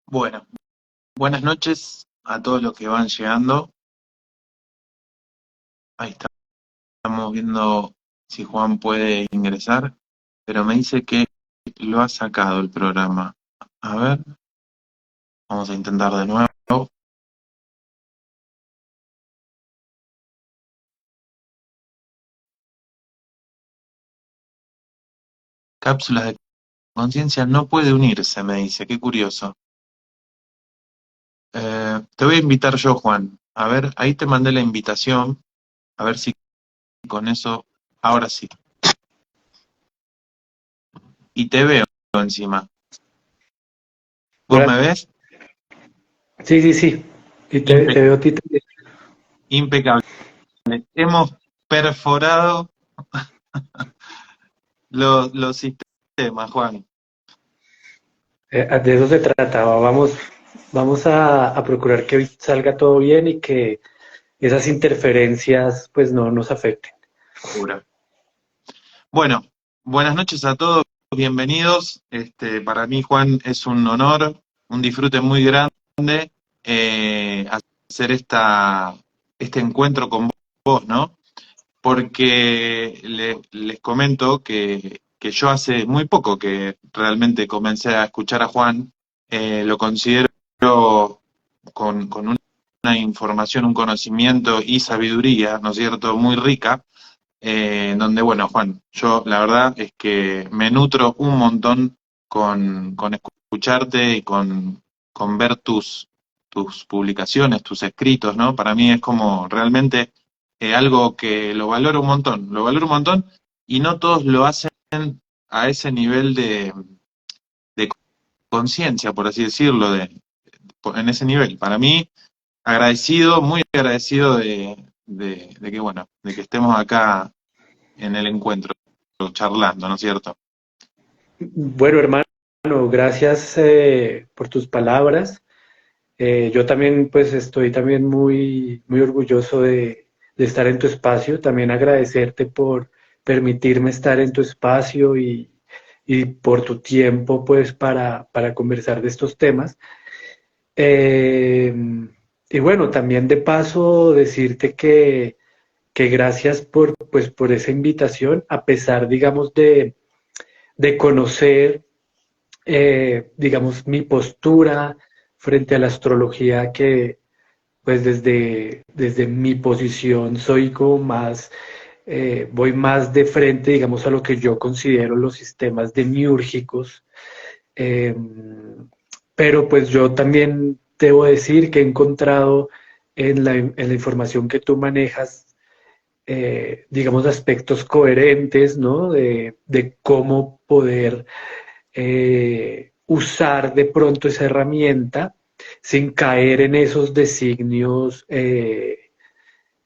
Bueno, buenas noches a todos los que van llegando. Ahí estamos viendo si Juan puede ingresar, pero me dice que lo ha sacado el programa. A ver, vamos a intentar de nuevo. Cápsulas de conciencia no puede unirse, me dice. Qué curioso. Te voy a invitar yo, Juan. A ver, ahí te mandé la invitación. A ver si con eso, ahora sí. Y te veo encima. ¿Vos Hola. me ves? Sí, sí, sí. Y te Impe- veo a ti también. impecable. Hemos perforado los sistemas, Juan. De eso se trataba. Vamos a procurar que hoy salga todo bien y que esas interferencias pues no nos afecten. Segura. Bueno, buenas noches a todos, bienvenidos. Para mí, Juan, es un honor, un disfrute muy grande hacer este encuentro con vos, ¿no? Porque les comento que yo hace muy poco que realmente comencé a escuchar a Juan. Lo considero con una información, un conocimiento y sabiduría, ¿no es cierto?, muy rica, donde, bueno, Juan, yo la verdad es que me nutro un montón con escucharte y con ver tus publicaciones, tus escritos, ¿no? Para mí es como realmente algo que lo valoro un montón y no todos lo hacen a ese nivel de conciencia, por así decirlo, en ese nivel. Para mí, agradecido, muy agradecido de que, bueno, de que estemos acá en el encuentro, charlando, ¿no es cierto? Bueno, hermano, gracias por tus palabras. Yo también pues estoy también muy orgulloso de estar en tu espacio. También agradecerte por permitirme estar en tu espacio y por tu tiempo pues para conversar de estos temas. Eh, y bueno, también de paso decirte que gracias pues, por esa invitación, a pesar, digamos, de conocer, digamos, mi postura frente a la astrología, que pues desde mi posición soy como más, voy más de frente, digamos, a lo que yo considero los sistemas demiúrgicos. Eh, pero pues yo también debo decir que he encontrado en la información que tú manejas, digamos, aspectos coherentes, ¿no? De cómo poder usar de pronto esa herramienta sin caer en esos designios,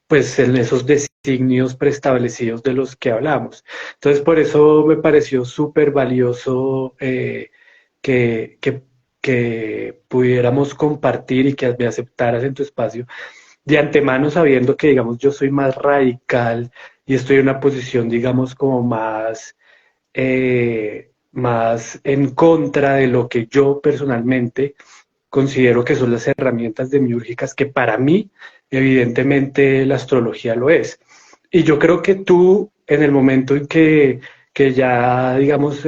pues en esos designios preestablecidos de los que hablamos. Entonces, por eso me pareció súper valioso que, que, que pudiéramos compartir y que me aceptaras en tu espacio de antemano, sabiendo que, digamos, yo soy más radical y estoy en una posición, digamos, como más en contra de lo que yo personalmente considero que son las herramientas demiúrgicas, que para mí, evidentemente, la astrología lo es. Y yo creo que tú, en el momento en que ya, digamos,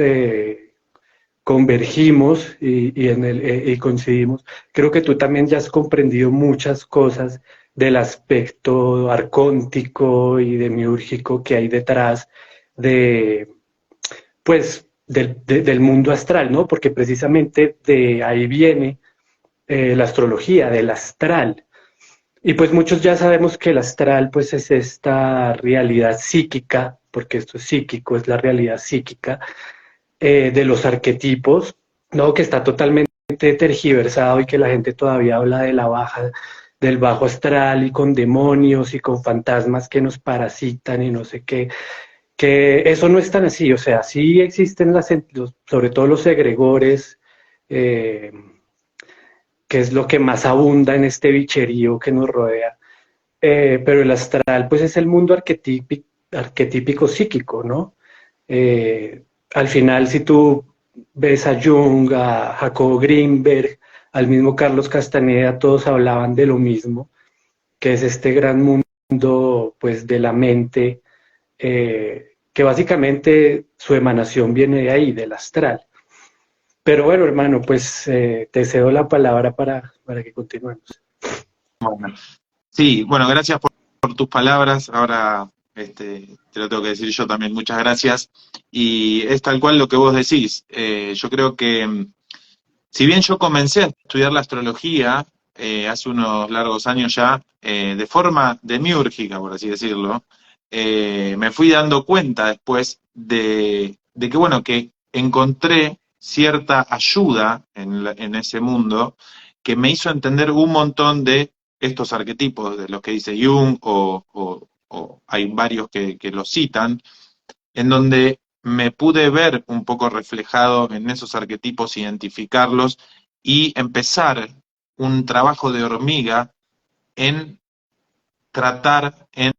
convergimos y coincidimos, creo que tú también ya has comprendido muchas cosas del aspecto arcóntico y demiúrgico que hay detrás de, pues, del mundo astral, ¿no? Porque precisamente de ahí viene la astrología, del astral. Y pues muchos ya sabemos que el astral pues es esta realidad psíquica, porque esto es psíquico, es la realidad psíquica de los arquetipos, ¿no? Que está totalmente tergiversado y que la gente todavía habla de la baja, del bajo astral y con demonios y con fantasmas que nos parasitan y no sé qué, que eso no es tan así, o sea, sí existen sobre todo los egregores, eh, que es lo que más abunda en este bicherío que nos rodea. Pero el astral, pues es el mundo arquetípico psíquico, ¿no? Al final, si tú ves a Jung, a Jacobo Greenberg, al mismo Carlos Castaneda, todos hablaban de lo mismo, que es este gran mundo pues de la mente, que básicamente su emanación viene de ahí, del astral. Pero bueno, hermano, pues te cedo la palabra para que continuemos. Bueno, sí, bueno, gracias por tus palabras. Ahora te lo tengo que decir yo también. Muchas gracias. Y es tal cual lo que vos decís. Yo creo que, si bien yo comencé a estudiar la astrología hace unos largos años ya, de forma demiúrgica, por así decirlo, me fui dando cuenta después de que, bueno, que encontré cierta ayuda en ese mundo que me hizo entender un montón de estos arquetipos, de los que dice Jung, o hay varios que los citan, en donde me pude ver un poco reflejado en esos arquetipos, identificarlos y empezar un trabajo de hormiga en tratar en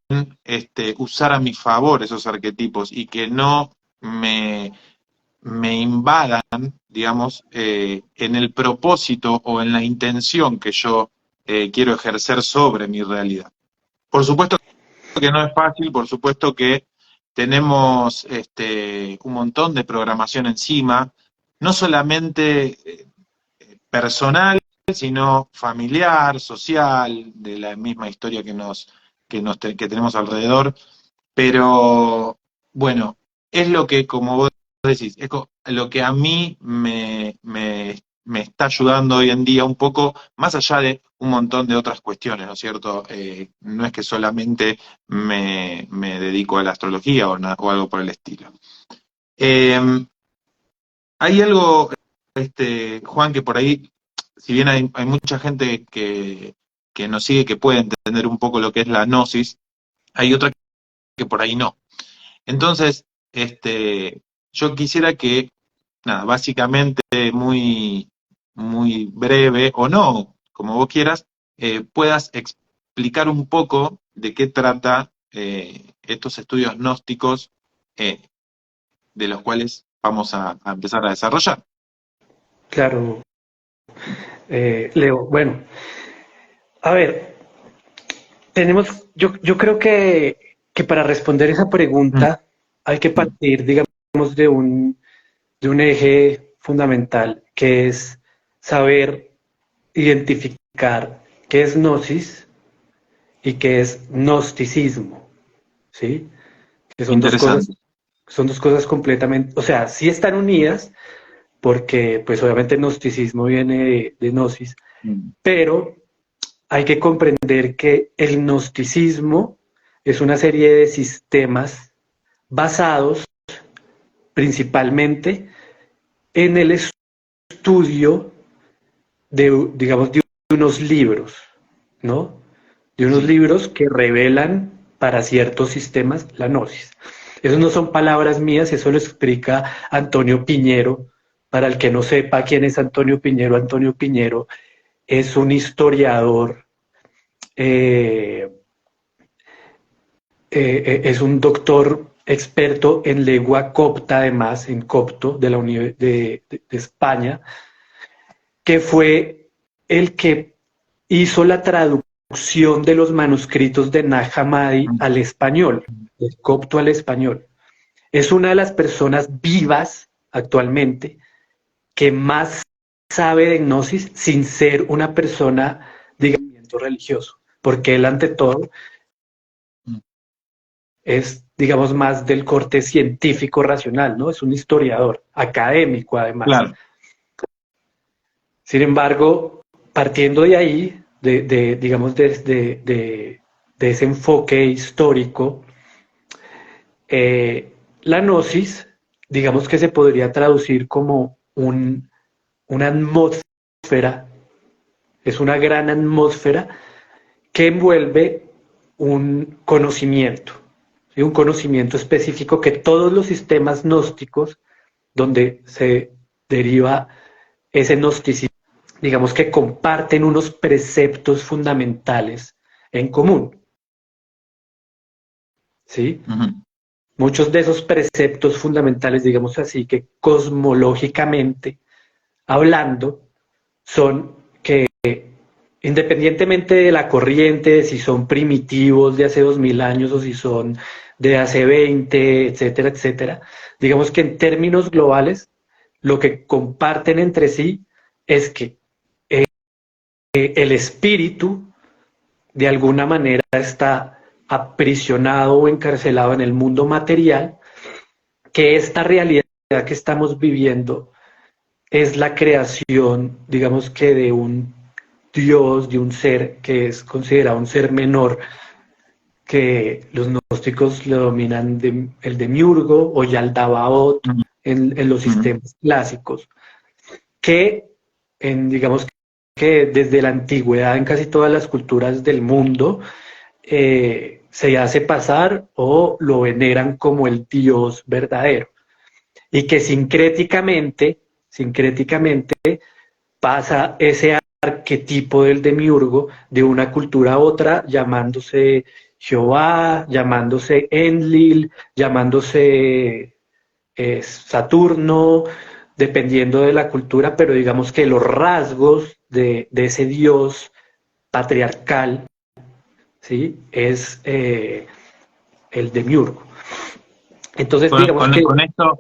usar a mi favor esos arquetipos y que no me invadan, digamos, en el propósito o en la intención que yo quiero ejercer sobre mi realidad. Por supuesto que no es fácil, por supuesto que tenemos un montón de programación encima, no solamente personal, sino familiar, social, de la misma historia que tenemos alrededor, pero bueno, es lo que, como vos decís, lo que a mí me está ayudando hoy en día un poco, más allá de un montón de otras cuestiones, ¿no es cierto? No es que solamente me dedico a la astrología o algo por el estilo. Eh, Hay algo, Juan, que por ahí, si bien hay mucha gente que nos sigue que puede entender un poco lo que es la gnosis, hay otra que por ahí no. Entonces, yo quisiera que, nada, básicamente muy, muy breve o no, como vos quieras, puedas explicar un poco de qué trata estos estudios gnósticos eh, de los cuales vamos a empezar a desarrollar. Claro, Leo. Bueno, a ver, yo creo que para responder esa Mm, pregunta hay que partir, digamos, de un eje fundamental, que es saber identificar qué es gnosis y qué es gnosticismo, ¿sí? Que Interesante. son dos cosas completamente, o sea, sí están unidas, porque pues obviamente gnosticismo viene de gnosis, Mm, pero hay que comprender que el gnosticismo es una serie de sistemas basados principalmente en el estudio de, digamos, de unos libros, ¿no? De unos sí, libros que revelan para ciertos sistemas la gnosis. Eso no son palabras mías, eso lo explica Antonio Piñero. Para el que no sepa quién es Antonio Piñero es un historiador, eh, es un doctor experto en lengua copta, además, en copto de la de España, que fue el que hizo la traducción de los manuscritos de Nag Hammadi mm, al español, del copto al español. Es una de las personas vivas actualmente que más sabe de gnosis sin ser una persona de movimiento religioso, porque él ante todo mm, es, digamos, más del corte científico racional, ¿no? Es un historiador, académico además. claro. Sin embargo, partiendo de ahí, digamos, de ese enfoque histórico, la gnosis, digamos que se podría traducir como una atmósfera, es una gran atmósfera que envuelve un conocimiento, ¿sí? Un conocimiento específico que todos los sistemas gnósticos, donde se deriva ese gnosticismo, digamos que comparten unos preceptos fundamentales en común, ¿sí? Ujú, Muchos de esos preceptos fundamentales, digamos así, que cosmológicamente hablando, son independientemente de la corriente, si son primitivos de hace 2000 años o si son de hace 20, etcétera, etcétera, digamos que en términos globales, lo que comparten entre sí es que el espíritu de alguna manera está aprisionado o encarcelado en el mundo material, que esta realidad que estamos viviendo es la creación, digamos que de un Dios, de un ser que es considerado un ser menor, que los gnósticos lo dominan el demiurgo o Yaldabaoth Ujú, en los ujú. sistemas clásicos, que digamos que desde la antigüedad en casi todas las culturas del mundo se hace pasar o lo veneran como el Dios verdadero y que sincréticamente pasa ese arquetipo del demiurgo de una cultura a otra, llamándose Jehová, llamándose Enlil, llamándose Saturno, dependiendo de la cultura, pero digamos que los rasgos de ese dios patriarcal, ¿sí? Es el demiurgo. Entonces, digamos que Con esto,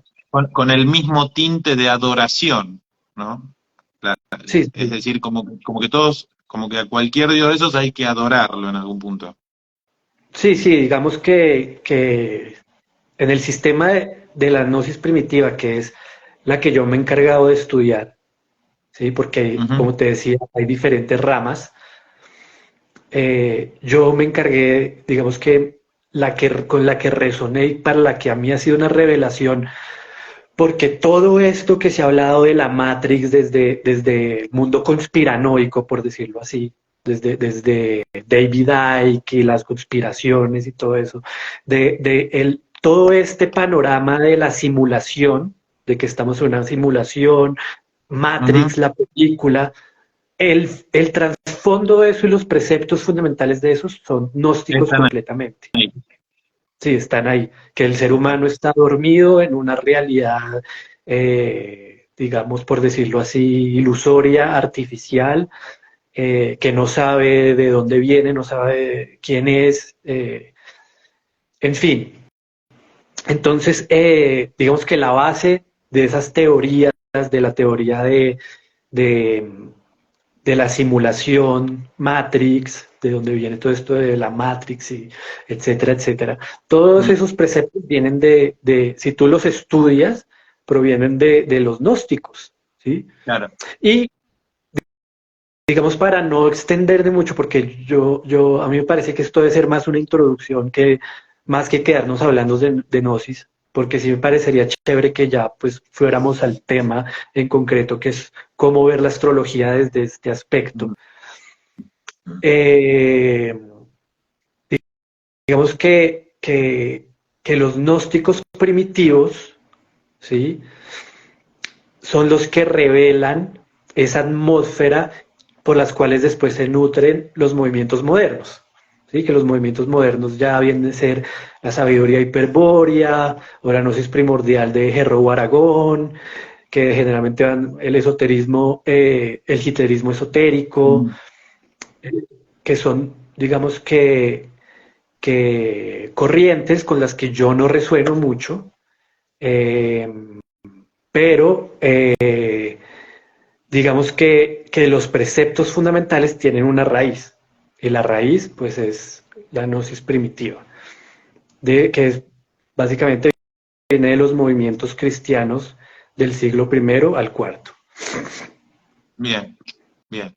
con el mismo tinte de adoración, ¿no? La- sí, es sí, decir, como que todos, como que a cualquier dios de esos hay que adorarlo en algún punto. sí, sí, digamos que en el sistema de la gnosis primitiva, que es la que yo me he encargado de estudiar, ¿sí? Porque, Ujú, como te decía, hay diferentes ramas. Yo me encargué, digamos que con la que resoné y para la que a mí ha sido una revelación, porque todo esto que se ha hablado de la Matrix desde el mundo conspiranoico, por decirlo así, desde David Icke y las conspiraciones y todo eso, todo este panorama de la simulación, de que estamos en una simulación, ujú. Matrix, la película, el trasfondo de eso y los preceptos fundamentales de eso son gnósticos Están completamente. ahí. Sí, están ahí. Que el ser humano está dormido en una realidad, digamos, por decirlo así, ilusoria, artificial, que no sabe de dónde viene, no sabe quién es, en fin. Entonces, digamos que la base de esas teorías, de la teoría de, de la simulación Matrix, de donde viene todo esto de la Matrix, y etcétera, etcétera. Todos Mm, esos preceptos vienen si tú los estudias, provienen de los gnósticos, ¿sí? claro. Y digamos para no extender de mucho, porque a mí me parece que esto debe ser más una introducción que más que quedarnos hablando de gnosis, porque sí me parecería chévere que ya pues fuéramos al tema en concreto, que es cómo ver la astrología desde este aspecto. Mm, mm. Eh, digamos que los gnósticos primitivos, ¿sí? Son los que revelan esa atmósfera por las cuales después se nutren los movimientos modernos. ¿Sí? Que los movimientos modernos ya vienen a ser la sabiduría hiperbórea o la gnosis primordial de Herro Aragón, que generalmente van el esoterismo, el jiterismo esotérico, Mm. eh, que son, digamos que corrientes con las que yo no resueno mucho, eh, pero digamos que los preceptos fundamentales tienen una raíz, y la raíz pues es la gnosis primitiva, que es básicamente viene de los movimientos cristianos del siglo primero al cuarto. Bien, bien.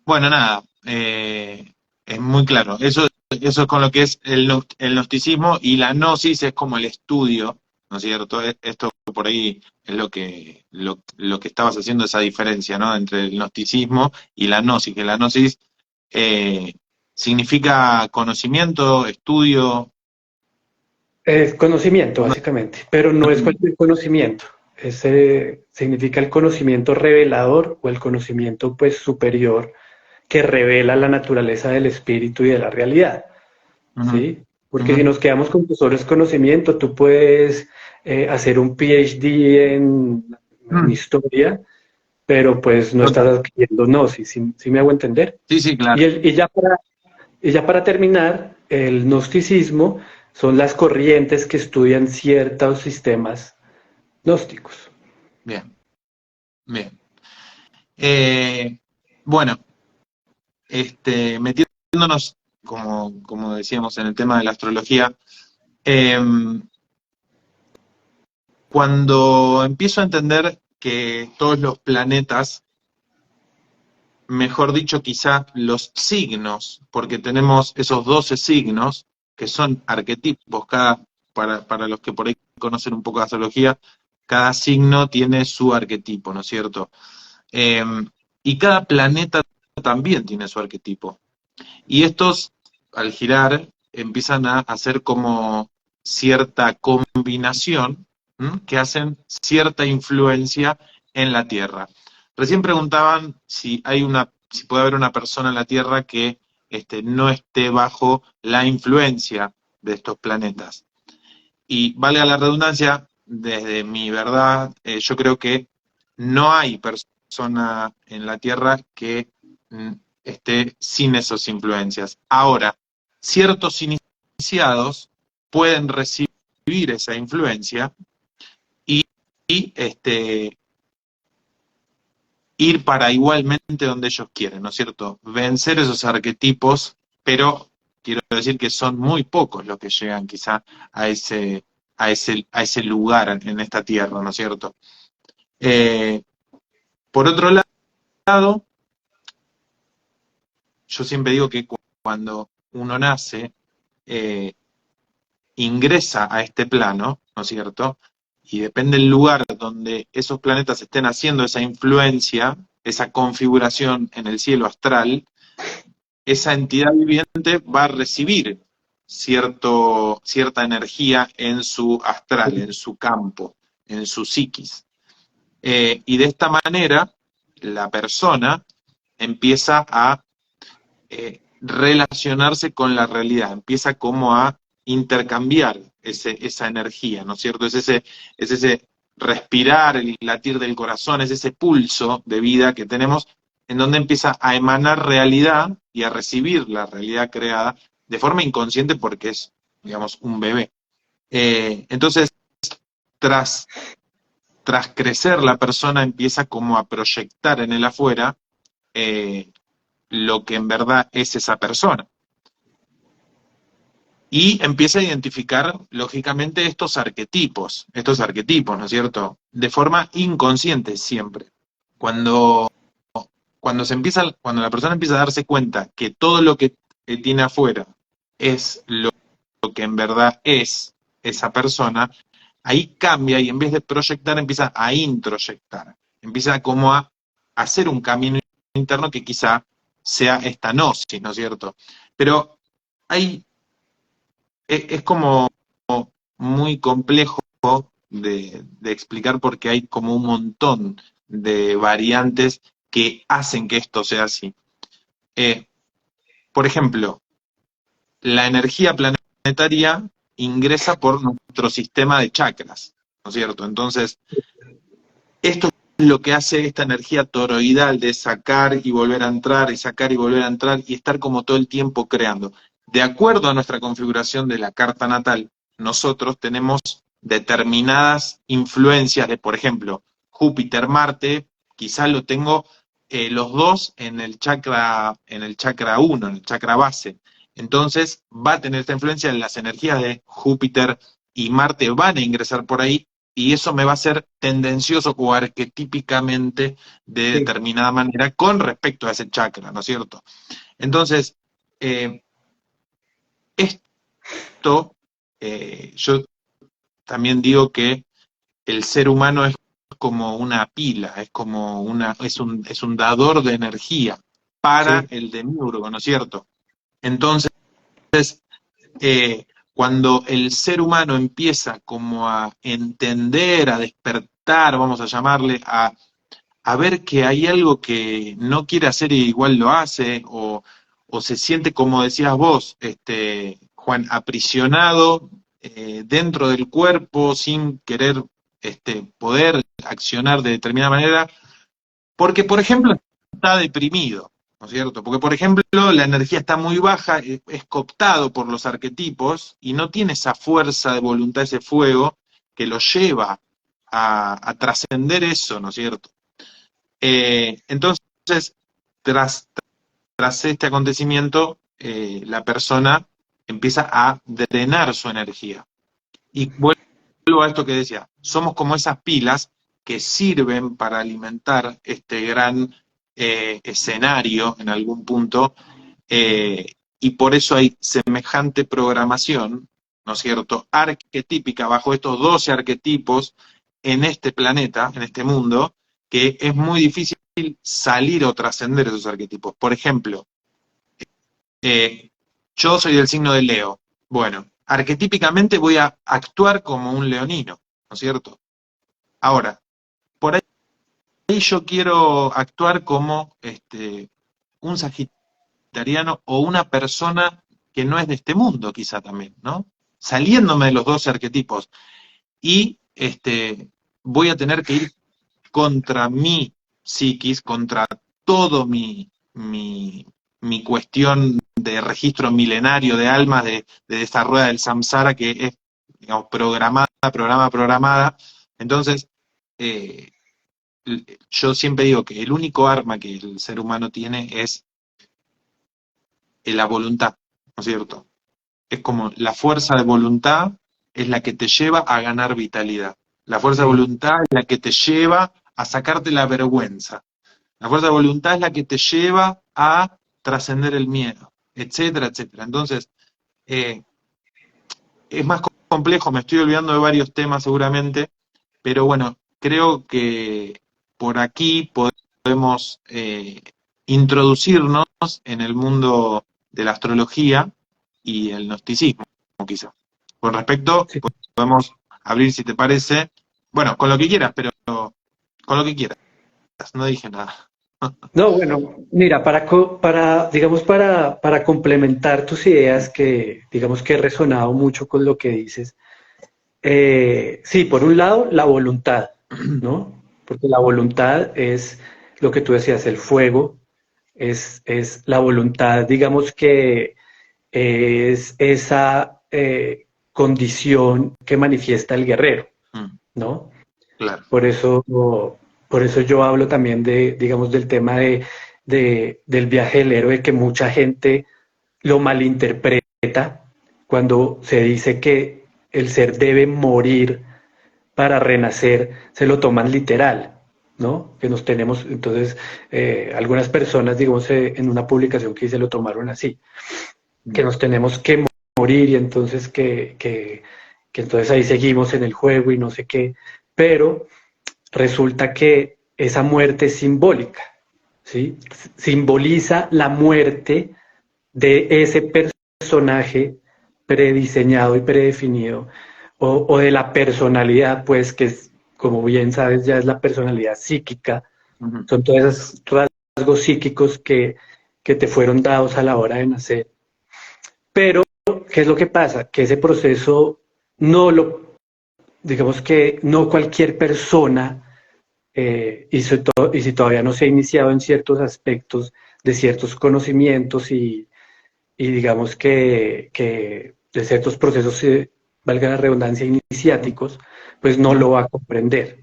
Bueno, nada, es muy claro. Eso es con lo que es el gnosticismo y la gnosis es como el estudio, ¿no es cierto? Esto por ahí es lo que estabas haciendo esa diferencia, ¿no? Entre el gnosticismo y la gnosis, que la gnosis eh, significa conocimiento, estudio, Es conocimiento, no- básicamente, pero no es cualquier conocimiento. Ese significa el conocimiento revelador o el conocimiento pues superior que revela la naturaleza del espíritu y de la realidad, Ujú, ¿sí? Porque ujú, si nos quedamos con que solo es conocimiento, tú puedes hacer un PhD en mm, historia, pero pues no estás Total. adquiriendo gnosis, ¿sí me hago entender? Sí, sí, claro. Y ya para terminar, el gnosticismo son las corrientes que estudian ciertos sistemas gnósticos. Bien, bien. Eh, bueno, metiéndonos, como decíamos, en el tema de la astrología, eh, cuando empiezo a entender que todos los planetas, mejor dicho, quizá los signos, porque tenemos esos 12 signos, que son arquetipos, para los que por ahí conocen un poco de astrología, cada signo tiene su arquetipo, ¿no es cierto? Eh, y cada planeta también tiene su arquetipo. Y estos, al girar, empiezan a hacer como cierta combinación, ¿m? Que hacen cierta influencia en la Tierra. Recién preguntaban si puede haber una persona en la Tierra que no esté bajo la influencia de estos planetas. Y valga la redundancia, desde mi verdad, yo creo que no hay persona en la Tierra que mm, esté sin esas influencias. Ahora, ciertos iniciados pueden recibir esa influencia y ir para igualmente donde ellos quieren, ¿no es cierto? Vencer esos arquetipos, pero quiero decir que son muy pocos los que llegan quizá a ese lugar en esta tierra, ¿no es cierto? Eh, por otro lado, yo siempre digo que cuando uno nace, eh, ingresa a este plano, ¿no es cierto? Y depende del lugar donde esos planetas estén haciendo esa influencia, esa configuración en el cielo astral, esa entidad viviente va a recibir cierta energía en su astral, en su campo, en su psiquis. Y de esta manera, la persona empieza a relacionarse con la realidad, empieza como a intercambiar esa energía, ¿no es cierto? Es ese respirar, el latir del corazón, es ese pulso de vida que tenemos en donde empieza a emanar realidad y a recibir la realidad creada de forma inconsciente porque es, digamos, un bebé. Entonces, tras, tras crecer, la persona empieza como a proyectar en el afuera eh, lo que en verdad es esa persona. Y empieza a identificar, lógicamente, estos arquetipos, ¿no es cierto? De forma inconsciente siempre. Cuando, cuando la persona empieza a darse cuenta que todo lo que tiene afuera es lo que en verdad es esa persona, ahí cambia y en vez de proyectar empieza a introyectar. Empieza como a hacer un camino interno que quizá sea esta gnosis, ¿no es cierto? Pero hay es como muy complejo de explicar porque hay como un montón de variantes que hacen que esto sea así. Eh, por ejemplo, la energía planetaria ingresa por nuestro sistema de chakras, ¿no es cierto? Entonces, esto es lo que hace esta energía toroidal de sacar y volver a entrar, y sacar y volver a entrar, y estar como todo el tiempo creando. De acuerdo a nuestra configuración de la carta natal, nosotros tenemos determinadas influencias de, por ejemplo, Júpiter, Marte, quizás lo tengo los dos en el chakra 1, en el chakra base. Entonces va a tener esta influencia, las energías de Júpiter y Marte van a ingresar por ahí y eso me va a hacer tendencioso o arquetípicamente de Sí. determinada manera con respecto a ese chakra, ¿no es cierto? Entonces, eh, esto, yo también digo que el ser humano es como una pila, es un dador de energía para Sí, el demiurgo, ¿no es cierto? Entonces, cuando el ser humano empieza como a entender, a despertar, vamos a llamarle, a ver que hay algo que no quiere hacer y igual lo hace, o se siente, como decías vos, Juan, aprisionado dentro del cuerpo sin querer poder accionar de determinada manera, Porque, por ejemplo, está deprimido, ¿no es cierto? Porque, por ejemplo, la energía está muy baja, es cooptado por los arquetipos y no tiene esa fuerza de voluntad, ese fuego que lo lleva a trascender eso, ¿no es cierto? Entonces, tras este acontecimiento, la persona empieza a drenar su energía. Y vuelvo a esto que decía, somos como esas pilas que sirven para alimentar este gran escenario en algún punto, y por eso hay semejante programación, ¿no es cierto?, arquetípica bajo estos 12 arquetipos en este planeta, en este mundo, que es muy difícil salir o trascender esos arquetipos. Por ejemplo, eh, yo soy del signo de Leo. Bueno, arquetípicamente voy a actuar como un leonino, ¿no es cierto? Ahora, por ahí yo quiero actuar como un sagitariano o una persona que no es de este mundo, quizá también, ¿no? Saliéndome de los dos arquetipos. Y voy a tener que ir contra mi psiquis, contra todo mi cuestión de registro milenario de almas, de esta rueda del samsara que es, digamos, programada. Entonces, eh, yo siempre digo que el único arma que el ser humano tiene es la voluntad, ¿no es cierto? Es como la fuerza de voluntad es la que te lleva a ganar vitalidad. La fuerza de Sí. voluntad es la que te lleva a sacarte la vergüenza. La fuerza de voluntad es la que te lleva a trascender el miedo, etcétera, etcétera. Entonces, eh, es más complejo, me estoy olvidando de varios temas seguramente, pero bueno, creo que por aquí podemos introducirnos en el mundo de la astrología y el gnosticismo, quizá. Con respecto, Sí. podemos abrir, si te parece, bueno, con lo que quieras, pero con lo que quieras, no dije nada. No, bueno, mira, digamos, para complementar tus ideas, que digamos que he resonado mucho con lo que dices. Sí, por un lado, la voluntad, ¿no? Porque la voluntad es lo que tú decías, el fuego, es la voluntad, digamos que es esa condición que manifiesta el guerrero, Mm, ¿no? claro. Por eso, por eso yo hablo también de, digamos, del tema del viaje del héroe, que mucha gente lo malinterpreta cuando se dice que el ser debe morir para renacer, se lo toman literal, ¿no? Que nos tenemos, entonces, algunas personas, digamos, en una publicación que hice lo tomaron así, que Mm, nos tenemos que morir y entonces que entonces ahí seguimos en el juego y no sé qué, pero resulta que esa muerte es simbólica, ¿sí? Simboliza la muerte de ese personaje prediseñado y predefinido, o de la personalidad, pues, que es, como bien sabes, ya es la personalidad psíquica, ujú. son todos esos rasgos psíquicos que te fueron dados a la hora de nacer. Pero, ¿qué es lo que pasa? Que ese proceso no lo, digamos que no cualquier persona, y si todavía no se ha iniciado en ciertos aspectos de ciertos conocimientos y digamos que de ciertos procesos, valga la redundancia, iniciáticos, pues no lo va a comprender.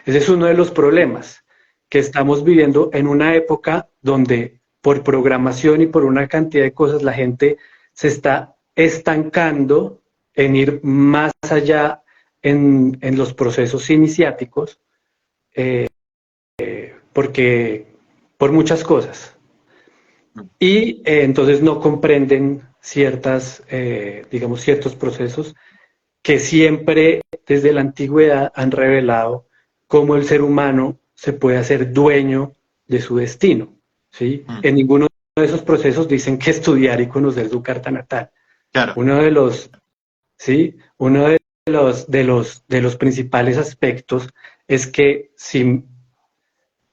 Ese es uno de los problemas, que estamos viviendo en una época donde por programación y por una cantidad de cosas la gente se está estancando en ir más allá en los procesos iniciáticos, eh, porque por muchas cosas. Y entonces no comprenden ciertas, digamos, ciertos procesos que siempre desde la antigüedad han revelado cómo el ser humano se puede hacer dueño de su destino, ¿sí? Mm, En ninguno de esos procesos dicen que estudiar y conocer su carta natal. claro. Uno de los, ¿sí? Uno de los principales aspectos es que si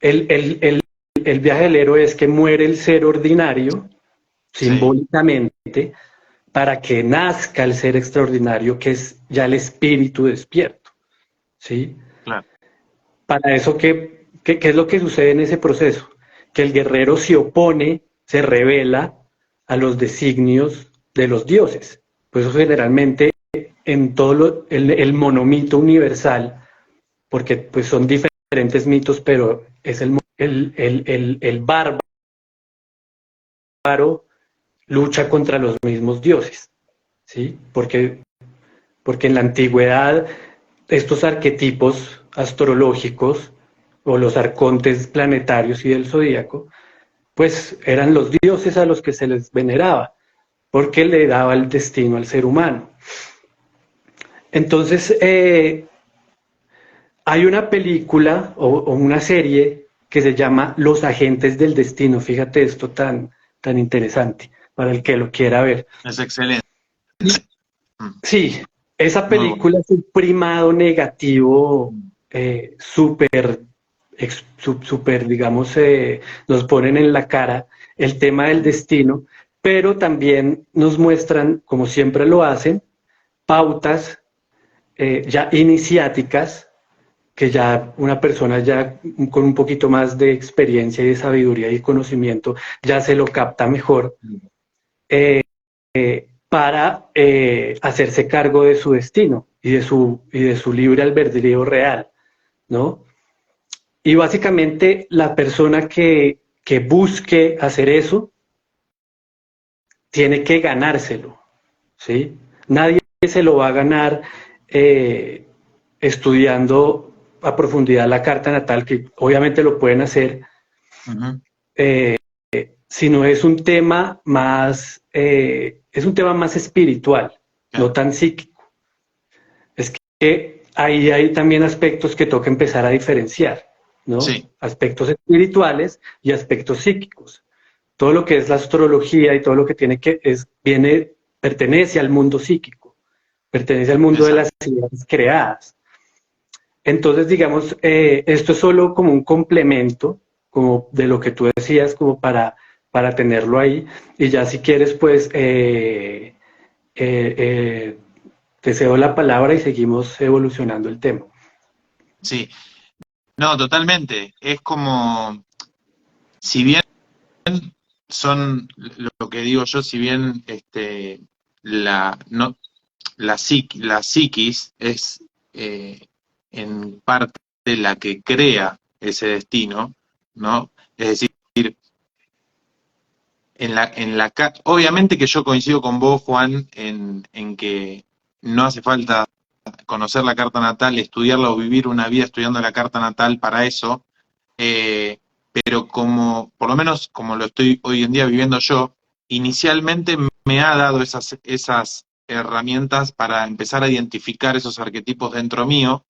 el viaje del héroe es que muere el ser ordinario, Sí, simbólicamente, para que nazca el ser extraordinario, que es ya el espíritu despierto, ¿sí? claro. Para eso, ¿Qué es lo que sucede en ese proceso? Que el guerrero se opone, se revela a los designios de los dioses. Por eso generalmente en todo el monomito universal, porque pues son diferentes mitos, pero es el bárbaro lucha contra los mismos dioses, ¿sí? Porque en la antigüedad estos arquetipos astrológicos o los arcontes planetarios y del zodíaco, pues eran los dioses a los que se les veneraba, porque le daba el destino al ser humano. Entonces, hay una película o una serie que se llama Los Agentes del Destino. Fíjate esto tan interesante para el que lo quiera ver. Es excelente. Sí, esa Muy bueno. película es un primado negativo súper, super, digamos, nos ponen en la cara el tema del destino, pero también nos muestran, como siempre lo hacen, pautas ya iniciáticas que ya una persona ya con un poquito más de experiencia y de sabiduría y conocimiento ya se lo capta mejor para hacerse cargo de su destino y de su libre albedrío real, ¿no? Y básicamente la persona que busque hacer eso tiene que ganárselo, ¿sí? Nadie se lo va a ganar estudiando a profundidad la carta natal, que obviamente lo pueden hacer, eh, sino es un tema más espiritual, no tan psíquico. Es que ahí hay también aspectos que toca empezar a diferenciar, ¿no? Sí. Aspectos espirituales y aspectos psíquicos. Todo lo que es la astrología y todo lo que pertenece al mundo psíquico, pertenece al mundo de las ideas creadas. Entonces, digamos, esto es solo como un complemento, como de lo que tú decías, como para tenerlo ahí. Y ya si quieres, pues, te cedo la palabra y seguimos evolucionando el tema. Sí, no, totalmente. Es como, si bien son, lo que digo yo, si bien la, no, la psiquis es en parte la que crea ese destino, ¿no? Es decir, obviamente que yo coincido con vos, Juan, en que no hace falta conocer la carta natal, estudiarla o vivir una vida estudiando la carta natal para eso, pero como, por lo menos como lo estoy hoy en día viviendo yo, inicialmente me ha dado esas herramientas para empezar a identificar esos arquetipos dentro mío,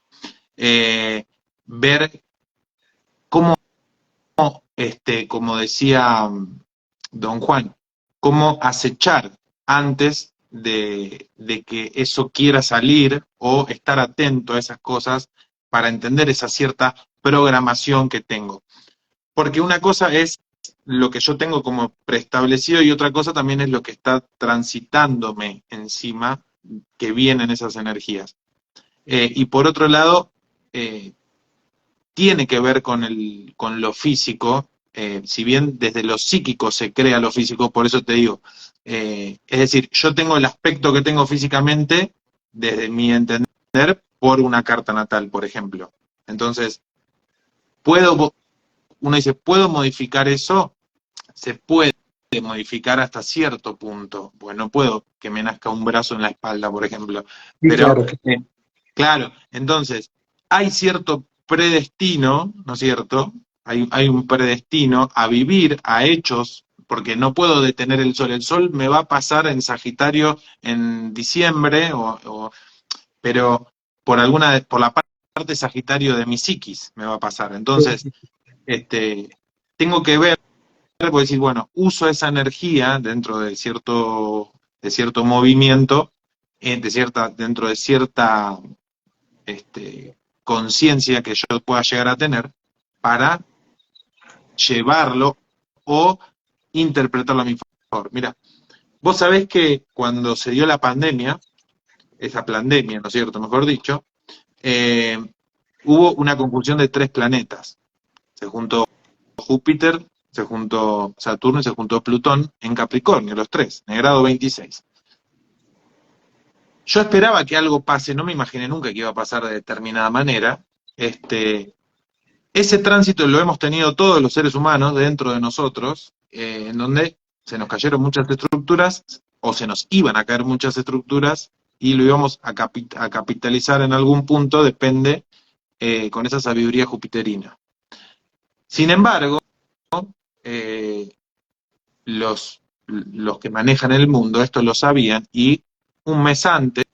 ver cómo, como decía don Juan, cómo acechar antes de que eso quiera salir o estar atento a esas cosas para entender esa cierta programación que tengo. Porque una cosa es lo que yo tengo como preestablecido y otra cosa también es lo que está transitándome encima, que vienen esas energías. Y por otro lado, tiene que ver con lo físico, si bien desde lo psíquico se crea lo físico, por eso te digo, es decir, yo tengo el aspecto que tengo físicamente, desde mi entender, por una carta natal, por ejemplo. Entonces, uno dice, ¿puedo modificar eso? Se puede modificar hasta cierto punto, pues no puedo que me nazca un brazo en la espalda, por ejemplo, Sí, pero claro. claro, entonces, hay cierto predestino, ¿no es cierto? Hay un predestino a vivir, a hechos, porque no puedo detener el sol. El sol me va a pasar en Sagitario en diciembre, pero por la parte Sagitario de mi psiquis me va a pasar. Entonces, tengo que ver, porque decir, bueno, uso esa energía dentro de cierto movimiento, dentro de cierta conciencia que yo pueda llegar a tener para llevarlo o interpretarlo a mi favor. Mira, vos sabés que cuando se dio la pandemia, esa pandemia, ¿no es cierto? Mejor dicho, hubo una conjunción de 3 planetas, Se juntó Júpiter, se juntó Saturno y se juntó Plutón en Capricornio, los tres, en el grado 26. Yo esperaba que algo pase, no me imaginé nunca que iba a pasar de determinada manera. Ese tránsito lo hemos tenido todos los seres humanos dentro de nosotros, en donde se nos cayeron muchas estructuras o se nos iban a caer muchas estructuras y lo íbamos a capitalizar en algún punto, depende, con esa sabiduría jupiterina. Sin embargo, eh, los que manejan el mundo esto lo sabían y un mes antes,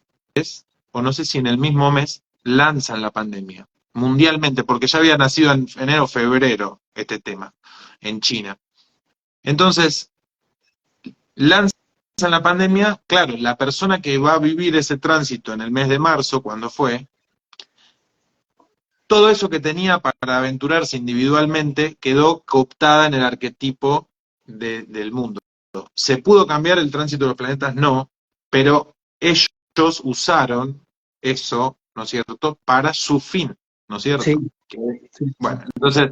o no sé si en el mismo mes, lanzan la pandemia mundialmente, porque ya había nacido en enero o febrero este tema en China. Entonces, lanzan la pandemia, claro, la persona que va a vivir ese tránsito en el mes de marzo, cuando fue, todo eso que tenía para aventurarse individualmente quedó cooptada en el arquetipo del mundo. ¿Se pudo cambiar el tránsito de los planetas? No, pero ellos usaron eso, ¿no es cierto?, para su fin, ¿no es Sí, cierto? sí, Bueno, entonces,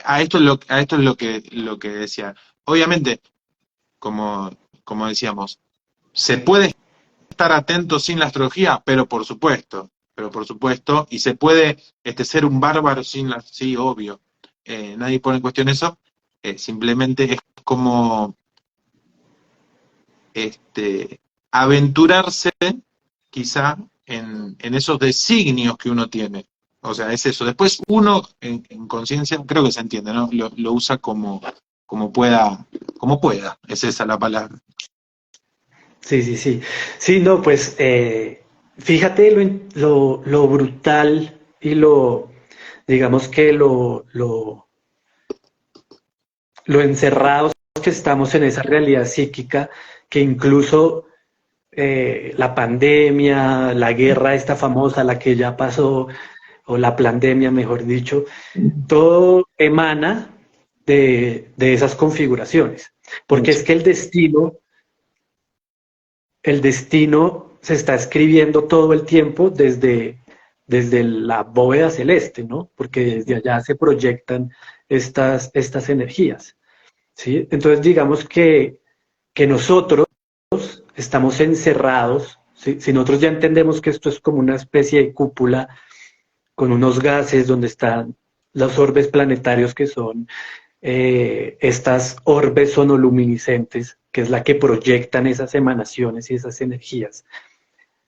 a esto es lo que decía. Obviamente, como decíamos, se puede estar atento sin la astrología, pero por supuesto, y se puede ser un bárbaro sin la, sí, obvio, nadie pone en cuestión eso, simplemente es como aventurarse quizá en esos designios que uno tiene. O sea, es eso. Después uno en conciencia, creo que se entiende, ¿no? Lo usa como pueda, es esa la palabra. sí, sí, sí. Sí, no, pues fíjate lo brutal y digamos que lo encerrados que estamos en esa realidad psíquica, que incluso la pandemia, la guerra esta famosa, la que ya pasó, o la pandemia, mejor dicho, todo emana de esas configuraciones. Porque es que el destino se está escribiendo todo el tiempo desde la bóveda celeste, ¿no? Porque desde allá se proyectan estas energías, ¿sí? Entonces, digamos que nosotros estamos encerrados, ¿sí? Si nosotros ya entendemos que esto es como una especie de cúpula con unos gases donde están los orbes planetarios que son estas orbes sonoluminiscentes, que es la que proyectan esas emanaciones y esas energías.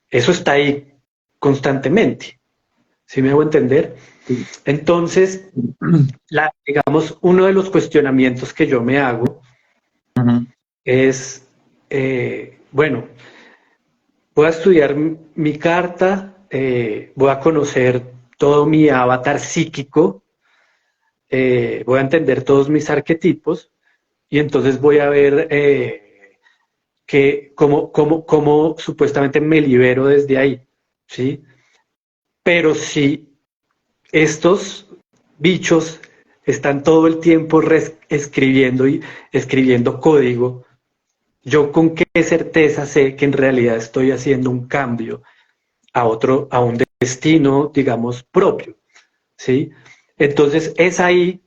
Eso está ahí constantemente, ¿sí me hago entender? Entonces, digamos, uno de los cuestionamientos que yo me hago es, bueno, voy a estudiar mi carta, voy a conocer todo mi avatar psíquico, voy a entender todos mis arquetipos y entonces voy a ver cómo supuestamente me libero desde ahí, ¿sí? Pero si estos bichos están todo el tiempo escribiendo y escribiendo código, yo con qué certeza sé que en realidad estoy haciendo un cambio a un destino, digamos, propio, ¿sí? Entonces es ahí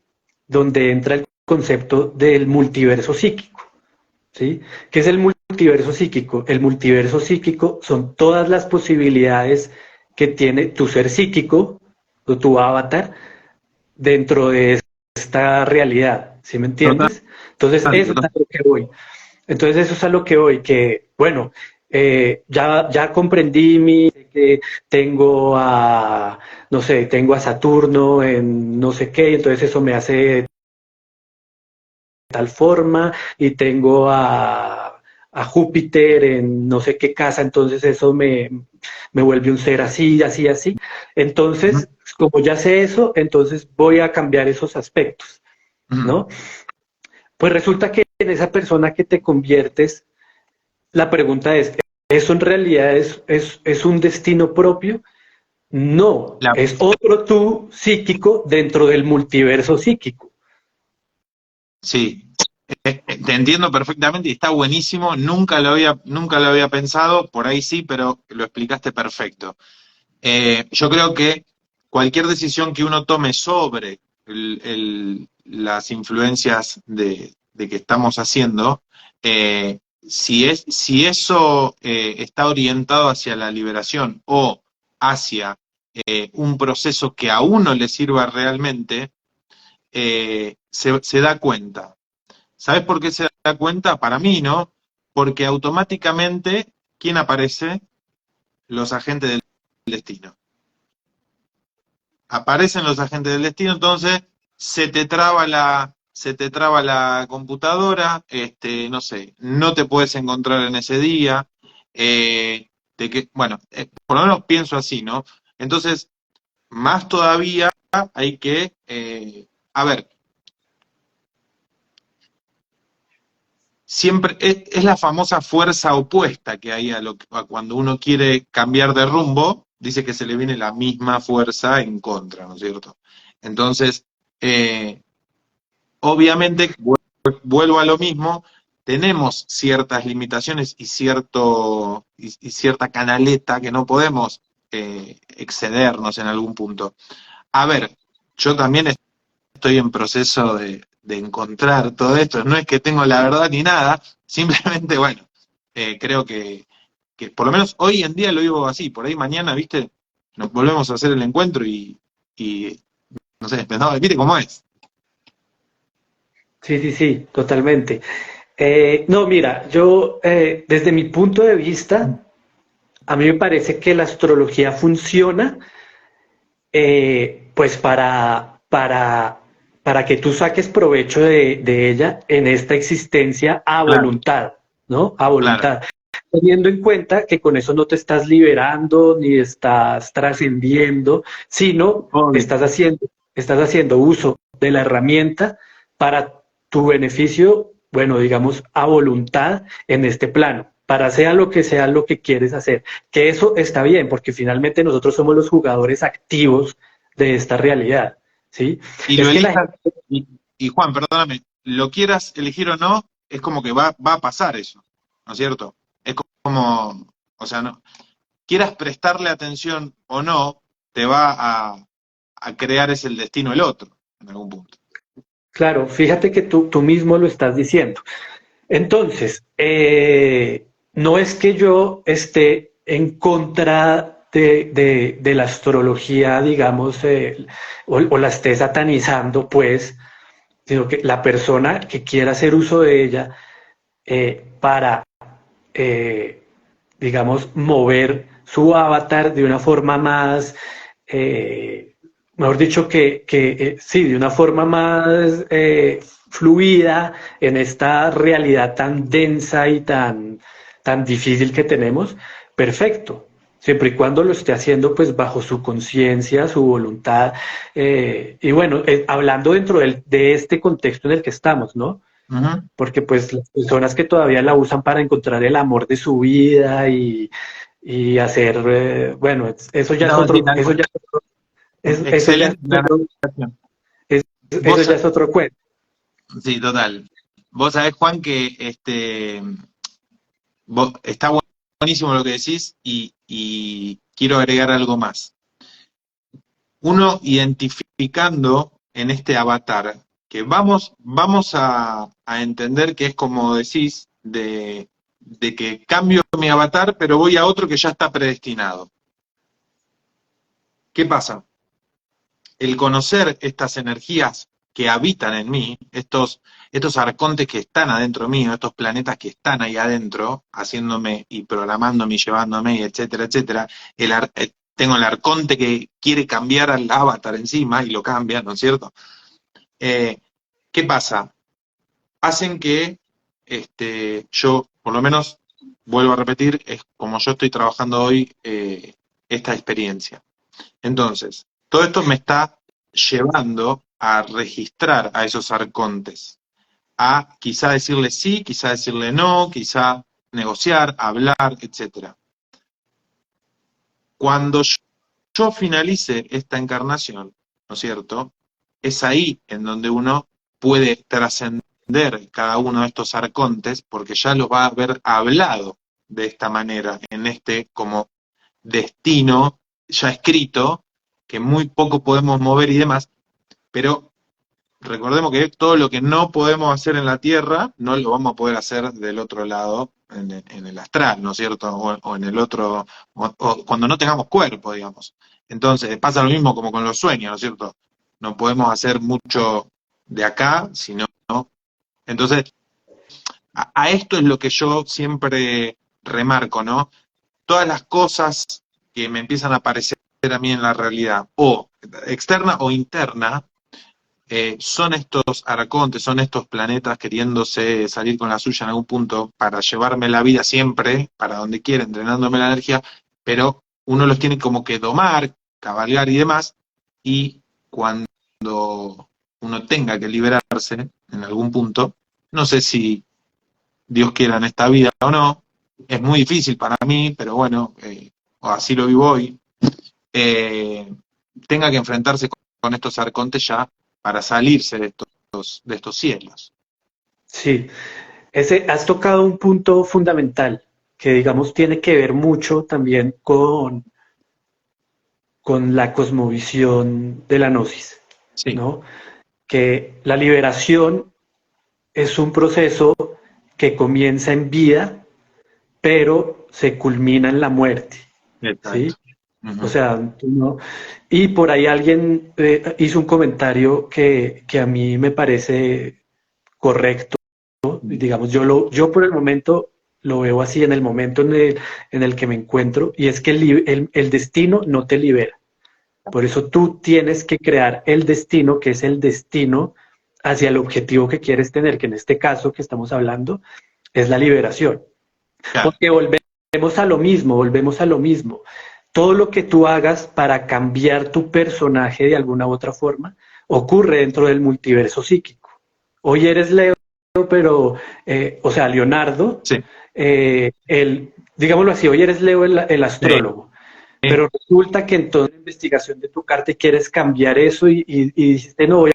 donde entra el concepto del multiverso psíquico, ¿sí? ¿Qué es el multiverso psíquico? El multiverso psíquico son todas las posibilidades que tiene tu ser psíquico o tu avatar dentro de esta realidad, ¿sí me Total, entiendes? Entonces eso es total. a lo que voy. Entonces eso es a lo que voy, que bueno, ya comprendí que tengo a, no sé, tengo a Saturno en no sé qué, entonces eso me hace de tal forma, y tengo a Júpiter en no sé qué casa, entonces eso me vuelve un ser así, así, así. Ujú, Entonces, como ya sé eso, entonces voy a cambiar esos aspectos, ujú. ¿no? Pues resulta que en esa persona que te conviertes, la pregunta es, ¿eso en realidad es un destino propio? No, La- es otro tú psíquico dentro del multiverso psíquico. sí, te entiendo perfectamente y está buenísimo. Nunca lo había pensado, por ahí sí, pero lo explicaste perfecto. Yo creo que cualquier decisión que uno tome sobre las influencias de que estamos haciendo, si eso está orientado hacia la liberación o hacia un proceso que a uno le sirva realmente, se da cuenta. ¿Sabes por qué se da cuenta? Para mí, ¿no? Porque automáticamente, ¿quién aparece? Los agentes del destino. Aparecen los agentes del destino, entonces se te traba la computadora, no sé, no te puedes encontrar en ese día, bueno, por lo menos pienso así, ¿no? Entonces, más todavía hay que, a ver, siempre es la famosa fuerza opuesta que hay a cuando uno quiere cambiar de rumbo, dice que se le viene la misma fuerza en contra, ¿no es cierto? Entonces, eh, obviamente, vuelvo a lo mismo, tenemos ciertas limitaciones y cierta canaleta que no podemos excedernos en algún punto. A ver, yo también estoy en proceso de encontrar todo esto. No es que tengo la verdad ni nada, simplemente, bueno, creo que por lo menos hoy en día lo digo así. Por ahí mañana, viste, nos volvemos a hacer el encuentro y no sé, no, viste cómo es. Sí, sí, sí, totalmente. No, mira, yo desde mi punto de vista, a mí me parece que la astrología funciona pues para que tú saques provecho de ella en esta existencia a Claro, voluntad, ¿no? A claro. voluntad. Teniendo en cuenta que con eso no te estás liberando ni estás trascendiendo, sino Obvio. estás haciendo uso de la herramienta para tu beneficio, bueno, digamos, a voluntad en este plano, para sea lo que quieres hacer. Que eso está bien, porque finalmente nosotros somos los jugadores activos de esta realidad, ¿sí? Y lo Es que la elijas, gente, y Juan, perdóname, lo quieras elegir o no, es como que va a pasar eso, ¿no es cierto? Es como, o sea, no, quieras prestarle atención o no, te va a crear es el destino el otro, en algún punto. claro, fíjate que tú mismo lo estás diciendo. Entonces, no es que yo esté en contra de la astrología, digamos, o la esté satanizando, pues, sino que la persona que quiera hacer uso de ella para, eh, digamos, mover su avatar de una forma más, mejor dicho, sí, de una forma más fluida en esta realidad tan densa y tan difícil que tenemos, perfecto. Siempre y cuando lo esté haciendo pues bajo su conciencia, su voluntad, y bueno, hablando dentro de este contexto en el que estamos, ¿no? Ujú. Porque pues las personas que todavía la usan para encontrar el amor de su vida y hacer, bueno, eso ya es No, sí, otro, tal cual. eso ya es Excelente la otro, aclaración. eso Vos, ya es otro cuento. sí, total. Vos sabés, Juan, que está buenísimo lo que decís y quiero agregar algo más. Uno identificando en este avatar, que vamos a entender que es como decís, de que cambio mi avatar, pero voy a otro que ya está predestinado. ¿Qué pasa? El conocer estas energías que habitan en mí, estos arcontes que están adentro mío, estos planetas que están ahí adentro, haciéndome y programándome y llevándome, y etcétera, etcétera, tengo el arconte que quiere cambiar al avatar encima y lo cambia, ¿no es cierto? Eh, ¿Qué pasa? Hacen que yo, por lo menos, vuelvo a repetir, es como yo estoy trabajando hoy esta experiencia. Entonces, todo esto me está llevando a registrar a esos arcontes, a quizá decirle sí, quizá decirle no, quizá negociar, hablar, etcétera. Cuando yo finalice esta encarnación, ¿no es cierto? Es ahí en donde uno puede trascender cada uno de estos arcontes, porque ya los va a haber hablado de esta manera, en este como destino ya escrito, que muy poco podemos mover y demás, pero recordemos que todo lo que no podemos hacer en la Tierra, no lo vamos a poder hacer del otro lado, en el astral, ¿no es cierto? O en el otro, o cuando no tengamos cuerpo, digamos. Entonces, pasa lo mismo como con los sueños, ¿no es cierto? No podemos hacer mucho de acá, sino, ¿no? Entonces, a esto es lo que yo siempre remarco, ¿no? Todas las cosas que me empiezan a aparecer a mí en la realidad, o externa o interna, son estos arcontes, son estos planetas queriéndose salir con la suya en algún punto para llevarme la vida siempre, para donde quiera, entrenándome la energía, pero uno los tiene como que domar, cabalgar y demás, y cuando uno tenga que liberarse en algún punto, no sé si Dios quiera en esta vida o no, es muy difícil para mí, pero bueno, o así lo vivo hoy, eh, tenga que enfrentarse con estos arcontes ya para salirse de estos cielos. Sí, has tocado un punto fundamental que, digamos, tiene que ver mucho también con la cosmovisión de la gnosis, Sí, ¿no? Que la liberación es un proceso que comienza en vida, pero se culmina en la muerte, exacto. ¿sí? O Ujú. sea, ¿no? Y por ahí alguien hizo un comentario que a mí me parece correcto. Digamos, yo por el momento lo veo así en el momento en el que me encuentro, y es que el destino no te libera. Por eso tú tienes que crear el destino, que es el destino hacia el objetivo que quieres tener, que en este caso que estamos hablando es la liberación. Claro, Porque volvemos a lo mismo. Todo lo que tú hagas para cambiar tu personaje de alguna u otra forma ocurre dentro del multiverso psíquico. Hoy eres Leo, pero, o sea, Leonardo, sí, digámoslo así, hoy eres Leo el sí, astrólogo, pero resulta que en toda la investigación de tu carta quieres cambiar eso y dijiste, no, voy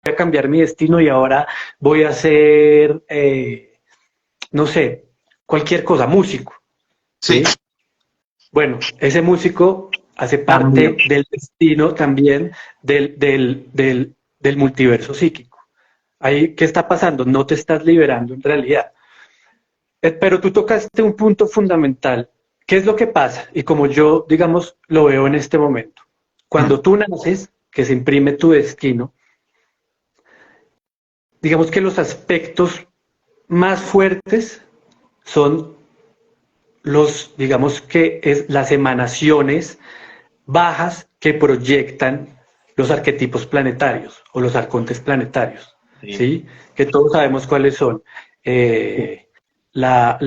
a cambiar mi destino y ahora voy a ser, no sé, cualquier cosa, músico, sí, ¿sí? Bueno, ese músico hace cambio. parte del destino también del multiverso psíquico. Ahí, ¿qué está pasando? No te estás liberando en realidad. Pero tú tocaste un punto fundamental. ¿Qué es lo que pasa? Y como yo, digamos, lo veo en este momento. Mm, Cuando tú naces, que se imprime tu destino, digamos que los aspectos más fuertes son digamos que es las emanaciones bajas que proyectan los arquetipos planetarios o los arcontes planetarios, sí, ¿sí? Que todos sabemos cuáles son. Eh, la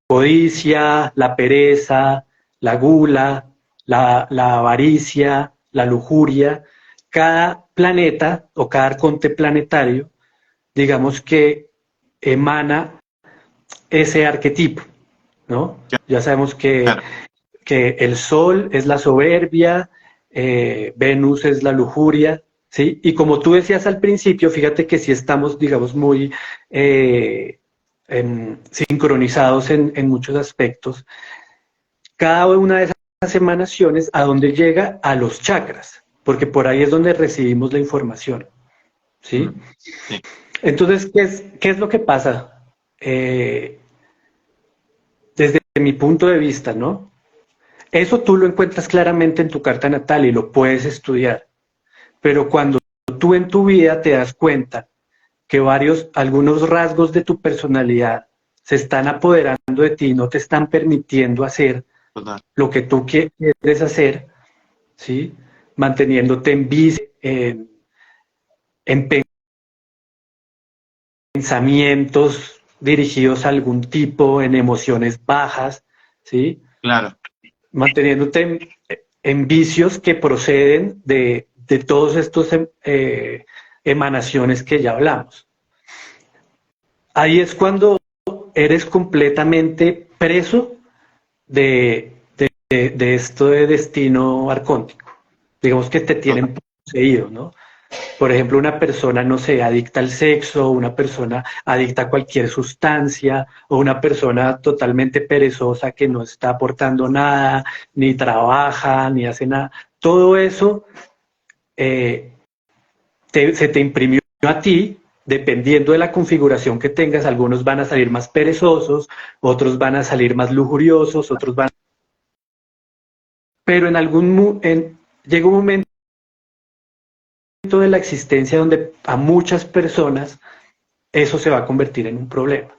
codicia, la pereza, la gula, la avaricia, la lujuria. Cada planeta o cada arconte planetario, digamos que emana ese arquetipo, ¿no? Ya sabemos claro, que el Sol es la soberbia, Venus es la lujuria, ¿sí? Y como tú decías al principio, fíjate que sí estamos, digamos, muy sincronizados en muchos aspectos. Cada una de esas emanaciones, ¿a dónde llega? A los chakras, porque por ahí es donde recibimos la información, mm, ¿sí? sí, Entonces, qué es lo que pasa? Desde mi punto de vista, ¿no? Eso tú lo encuentras claramente en tu carta natal y lo puedes estudiar, pero cuando tú en tu vida te das cuenta que algunos rasgos de tu personalidad se están apoderando de ti, no te están permitiendo hacer total. lo que tú quieres hacer, ¿sí? Manteniéndote en vicio, en pensamientos dirigidos a algún tipo, en emociones bajas, ¿sí? Claro, Manteniéndote en vicios que proceden de todos estos emanaciones que ya hablamos. Ahí es cuando eres completamente preso de esto de destino arcóntico. Digamos que te total. tienen poseído, ¿no? Por ejemplo, una persona, no sé, adicta al sexo, una persona adicta a cualquier sustancia, o una persona totalmente perezosa que no está aportando nada, ni trabaja, ni hace nada. Todo eso eh, se te imprimió a ti, dependiendo de la configuración que tengas, algunos van a salir más perezosos, otros van a salir más lujuriosos, otros van... Pero llega un momento de la existencia donde a muchas personas eso se va a convertir en un problema.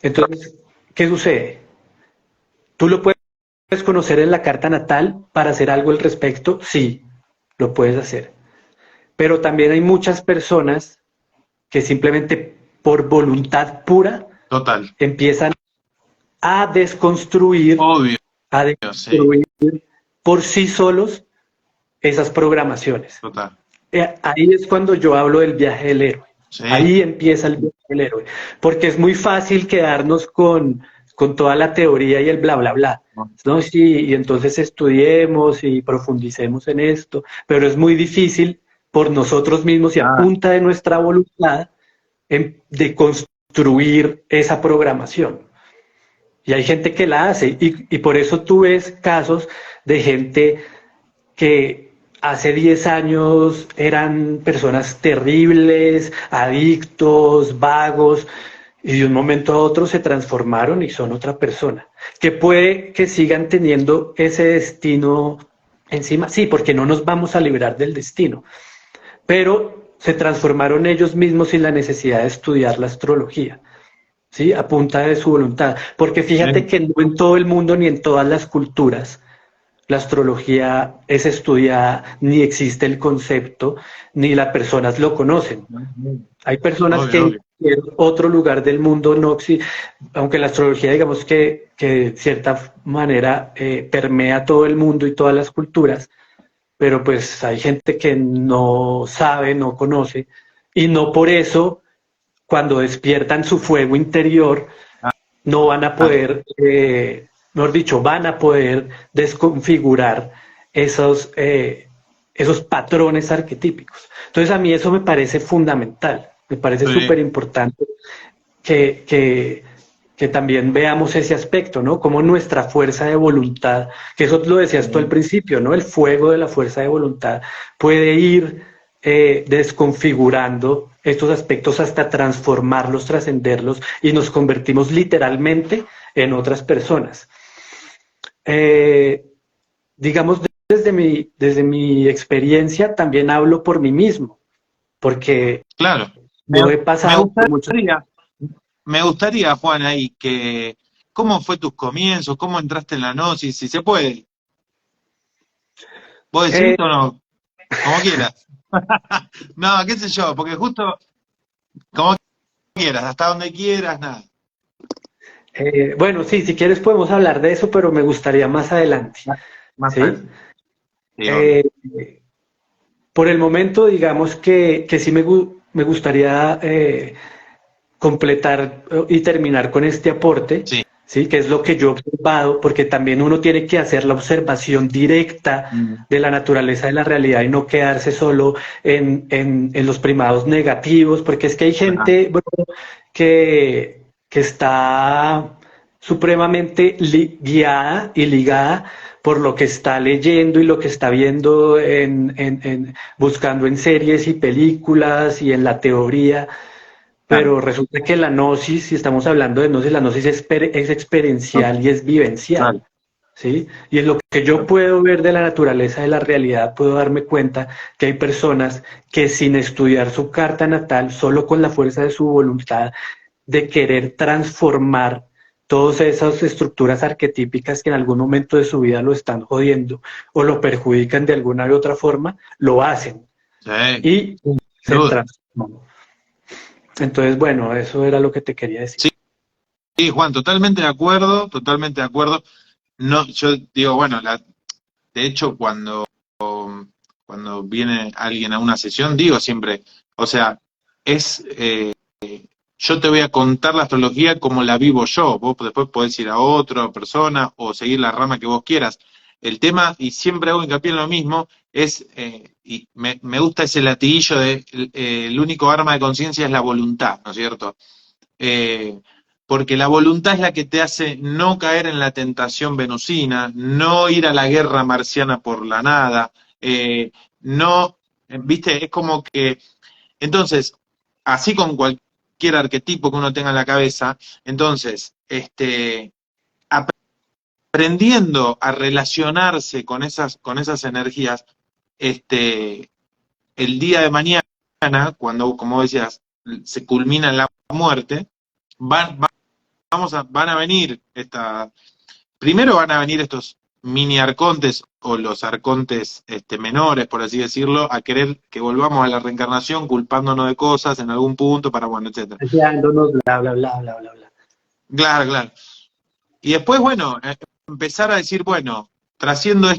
Entonces, ¿qué sucede? ¿Tú lo puedes conocer en la carta natal para hacer algo al respecto? Sí, lo puedes hacer. Pero también hay muchas personas que simplemente por voluntad pura Total. empiezan a desconstruir, Obvio, a sí, destruir por sí solos esas programaciones. total. Ahí es cuando yo hablo del viaje del héroe. Sí, Ahí empieza el viaje del héroe. Porque es muy fácil quedarnos con toda la teoría y el bla, bla, bla. ¿No? Sí, y entonces estudiemos y profundicemos en esto, pero es muy difícil por nosotros mismos y a punta de nuestra voluntad de construir esa programación. Y hay gente que la hace, y por eso tú ves casos de gente que hace 10 años eran personas terribles, adictos, vagos, y de un momento a otro se transformaron y son otra persona. Que puede que sigan teniendo ese destino encima, sí, porque no nos vamos a librar del destino, pero se transformaron ellos mismos sin la necesidad de estudiar la astrología. ¿Sí? A punta de su voluntad. Porque fíjate que no en todo el mundo ni en todas las culturas la astrología es estudiada, ni existe el concepto, ni las personas lo conocen. Hay personas que en otro lugar del mundo no existe, aunque la astrología digamos que de cierta manera permea todo el mundo y todas las culturas, pero pues hay gente que no sabe, no conoce, y no por eso cuando despiertan su fuego interior, no van a poder, mejor dicho, van a poder desconfigurar esos patrones arquetípicos. Entonces a mí eso me parece fundamental, me parece súper importante que también veamos ese aspecto, ¿no? Como nuestra fuerza de voluntad, que eso lo decías tú al principio, ¿no? El fuego de la fuerza de voluntad puede ir desconfigurando estos aspectos hasta transformarlos, trascenderlos y nos convertimos literalmente en otras personas. Digamos, desde mi experiencia también hablo por mí mismo, porque claro. no he pasado por muchos... Me gustaría, Juan, ahí que cómo fue tus comienzos, cómo entraste en la gnosis, si se puede. ¿Vos decís o no? Como quieras. No, qué sé yo, porque justo como quieras, hasta donde quieras, nada. Bueno, sí, si quieres podemos hablar de eso, pero me gustaría más adelante. Más ¿Sí? adelante. Sí, Por el momento, digamos que sí me gustaría completar y terminar con este aporte, sí. ¿sí? Que es lo que yo he observado, porque también uno tiene que hacer la observación directa de la naturaleza de la realidad y no quedarse solo en los primados negativos, porque es que hay gente que está supremamente guiada y ligada por lo que está leyendo y lo que está viendo buscando en series y películas y en la teoría, pero resulta que la gnosis, si estamos hablando de gnosis, la gnosis es experiencial y es vivencial, ¿sí? Y en lo que yo puedo ver de la naturaleza de la realidad, puedo darme cuenta que hay personas que sin estudiar su carta natal, solo con la fuerza de su voluntad de querer transformar todas esas estructuras arquetípicas que en algún momento de su vida lo están jodiendo o lo perjudican de alguna u otra forma, lo hacen y se transforman. Entonces, bueno, eso era lo que te quería decir. Sí, Juan, totalmente de acuerdo, totalmente de acuerdo. No, yo digo, bueno, de hecho, cuando viene alguien a una sesión, digo siempre, o sea, yo te voy a contar la astrología como la vivo yo, vos después podés ir a otra persona o seguir la rama que vos quieras. El tema, y siempre hago hincapié en lo mismo, y me gusta ese latiguillo de el único arma de conciencia es la voluntad, ¿no es cierto? Porque la voluntad es la que te hace no caer en la tentación venusina, no ir a la guerra marciana por la nada, no ¿viste? Es como que, entonces, así con cualquier arquetipo que uno tenga en la cabeza, entonces, aprendiendo a relacionarse con esas energías, este, el día de mañana, cuando, como decías, se culmina la muerte, van, van a venir primero van a venir estos mini arcontes o los arcontes menores, por así decirlo, a querer que volvamos a la reencarnación culpándonos de cosas en algún punto para, bueno, etcétera. Deseándonos, bla, bla, bla, bla, bla, bla. Claro, claro. Y después, bueno, empezar a decir, bueno, trasciendo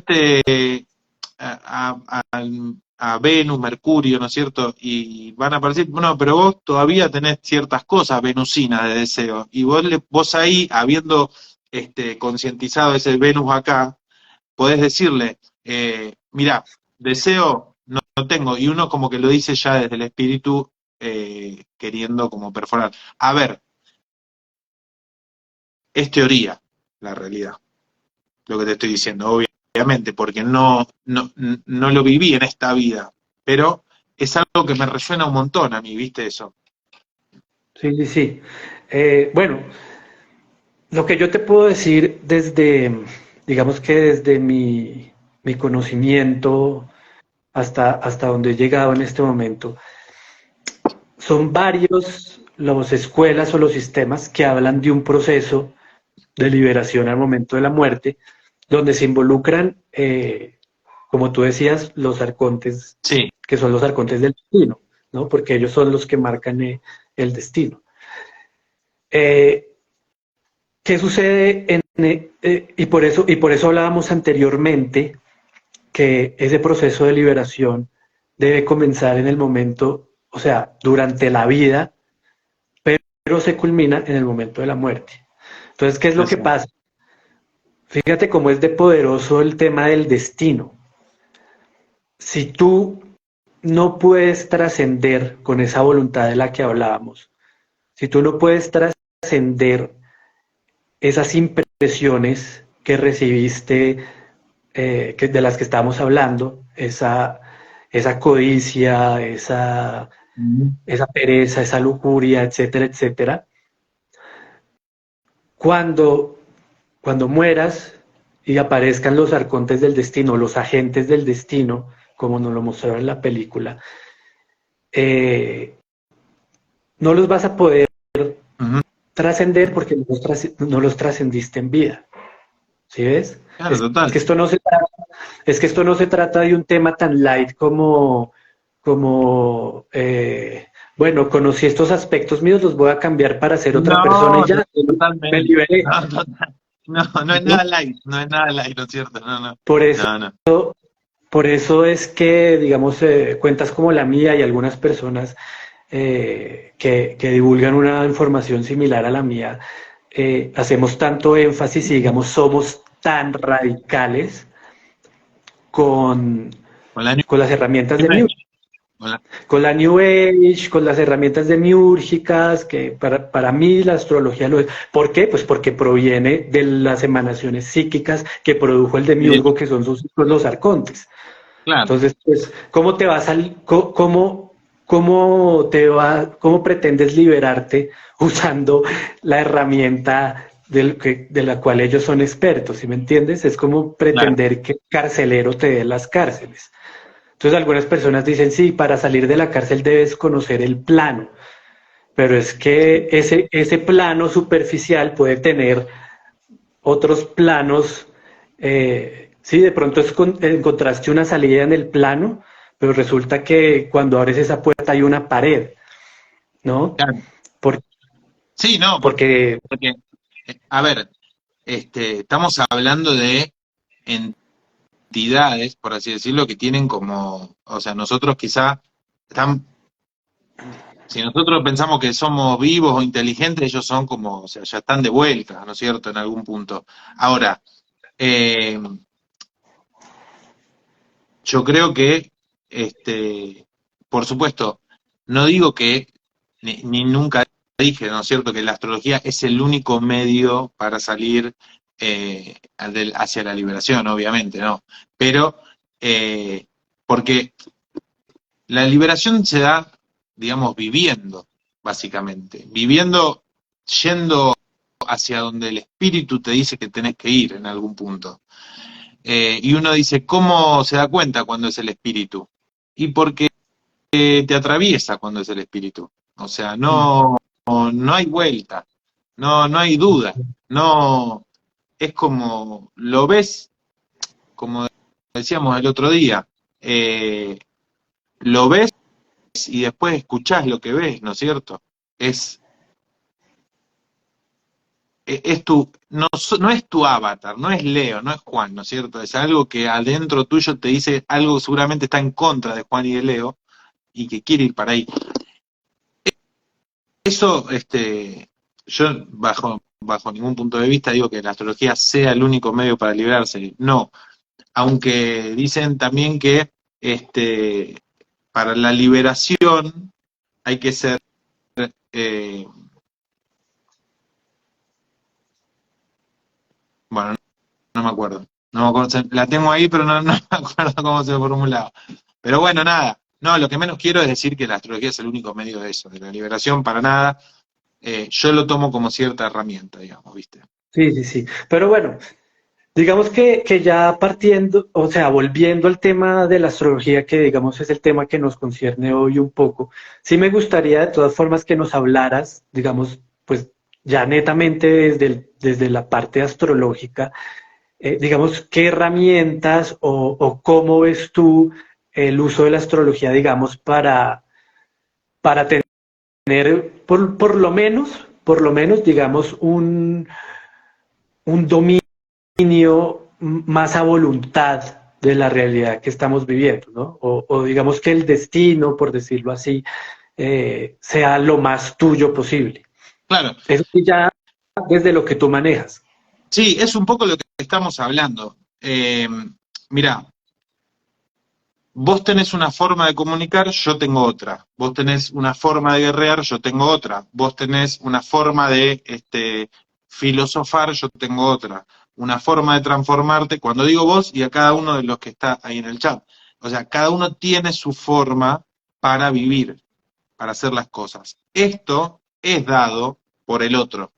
a Venus, Mercurio, ¿no es cierto? Y van a aparecer, bueno, pero vos todavía tenés ciertas cosas venusinas de deseo. Y vos ahí, habiendo concientizado ese Venus acá, podés decirle, mirá, deseo no tengo. Y uno como que lo dice ya desde el espíritu, queriendo como perforar. A ver, es teoría la realidad, lo que te estoy diciendo, obviamente, porque no lo viví en esta vida, pero es algo que me resuena un montón a mí, ¿viste eso? Sí, sí, sí. Bueno, lo que yo te puedo decir desde, digamos que desde mi conocimiento hasta donde he llegado en este momento, son varios las escuelas o los sistemas que hablan de un proceso de liberación al momento de la muerte, donde se involucran, como tú decías, los arcontes, Sí. que son los arcontes del destino, ¿no? Porque ellos son los que marcan el destino. Eh, ¿Qué sucede y por eso hablábamos anteriormente que ese proceso de liberación debe comenzar en el momento, o sea, durante la vida, pero se culmina en el momento de la muerte. Entonces, ¿qué es lo que Eso. pasa? Fíjate cómo es de poderoso el tema del destino. Si tú no puedes trascender con esa voluntad de la que hablábamos, si tú no puedes trascender esas impresiones que recibiste, de las que estamos hablando, esa codicia, esa pereza, esa lujuria, etcétera, etcétera, cuando, cuando mueras y aparezcan los arcontes del destino, los agentes del destino, como nos lo mostraron en la película, eh, no los vas a poder Ujú. trascender porque no los trascendiste en vida. ¿Sí ves? Claro, Es que total. esto no se trata de un tema tan light bueno, conocí estos aspectos míos, los voy a cambiar para ser otra persona y No, ya, me totalmente. liberé. No, total. No, no es ¿No? nada light, no es nada light, ¿no es cierto? No, no. Por eso, No, no. por eso es que, digamos, cuentas como la mía y algunas personas que divulgan una información similar a la mía, hacemos tanto énfasis y, digamos, somos tan radicales con, Con la New con las herramientas de New, Age. Con la- con la New Age, con las herramientas demiúrgicas, que para mí la astrología lo es. ¿Por qué? Pues porque proviene de las emanaciones psíquicas que produjo el de demiurgo, hecho, que son sus hijos los arcontes. claro. Entonces, pues, ¿cómo te vas a, cómo pretendes liberarte usando la herramienta de la cual ellos son expertos? ¿Sí me entiendes? Es como Claro. pretender que el carcelero te dé las cárceles. Entonces, algunas personas dicen, sí, para salir de la cárcel debes conocer el plano, pero es que ese plano superficial puede tener otros planos. Sí, de pronto encontraste una salida en el plano, pero resulta que cuando abres esa puerta hay una pared, ¿no? Claro. Por- Sí, no, Porque, porque, a ver, estamos hablando de entidades, por así decirlo, que tienen como, o sea, nosotros quizá están, si nosotros pensamos que somos vivos o inteligentes, ellos son como, o sea, ya están de vuelta, ¿no es cierto?, en algún punto. Ahora, eh, yo creo que, por supuesto, no digo que, ni nunca dije, ¿no es cierto?, que la astrología es el único medio para salir hacia la liberación, obviamente, ¿no? Pero, porque La liberación se da, digamos, viviendo, básicamente. Viviendo, yendo hacia donde el espíritu te dice que tenés que ir en algún punto. Y uno dice, ¿cómo se da cuenta cuando es el espíritu? Y porque te atraviesa cuando es el espíritu. O sea, no hay vuelta, no hay duda, no, es como, lo ves, como decíamos el otro día, lo ves y después escuchás lo que ves, ¿no es cierto? Es, es tu, no es tu avatar, no es Leo, no es Juan, ¿no es cierto? Es algo que adentro tuyo te dice algo que seguramente está en contra de Juan y de Leo y que quiere ir para ahí. Eso, yo bajo ningún punto de vista digo que la astrología sea el único medio para liberarse. No, aunque dicen también que para la liberación hay que ser, eh, bueno, no me acuerdo. No me acuerdo, la tengo ahí, pero no me acuerdo cómo se formulaba. Pero bueno, nada. No, lo que menos quiero es decir que la astrología es el único medio de eso, de la liberación, para nada. Yo lo tomo como cierta herramienta, digamos, ¿viste? Sí, sí, sí. Pero bueno, digamos que ya partiendo, o sea, volviendo al tema de la astrología, que digamos es el tema que nos concierne hoy un poco, sí me gustaría de todas formas que nos hablaras, digamos, pues ya netamente desde la parte astrológica, digamos, qué herramientas o cómo ves tú el uso de la astrología, digamos, para tener por lo menos, digamos, un dominio más a voluntad de la realidad que estamos viviendo, ¿no? O digamos que el destino, por decirlo así, sea lo más tuyo posible. Claro, Eso sí ya desde lo que tú manejas. sí, es un poco lo que estamos hablando. Mirá, vos tenés una forma de comunicar, yo tengo otra. Vos tenés una forma de guerrear, yo tengo otra. Vos tenés una forma de filosofar, yo tengo otra. Una forma de transformarte, cuando digo vos y a cada uno de los que está ahí en el chat. O sea, cada uno tiene su forma para vivir, para hacer las cosas. Esto es dado por el otro,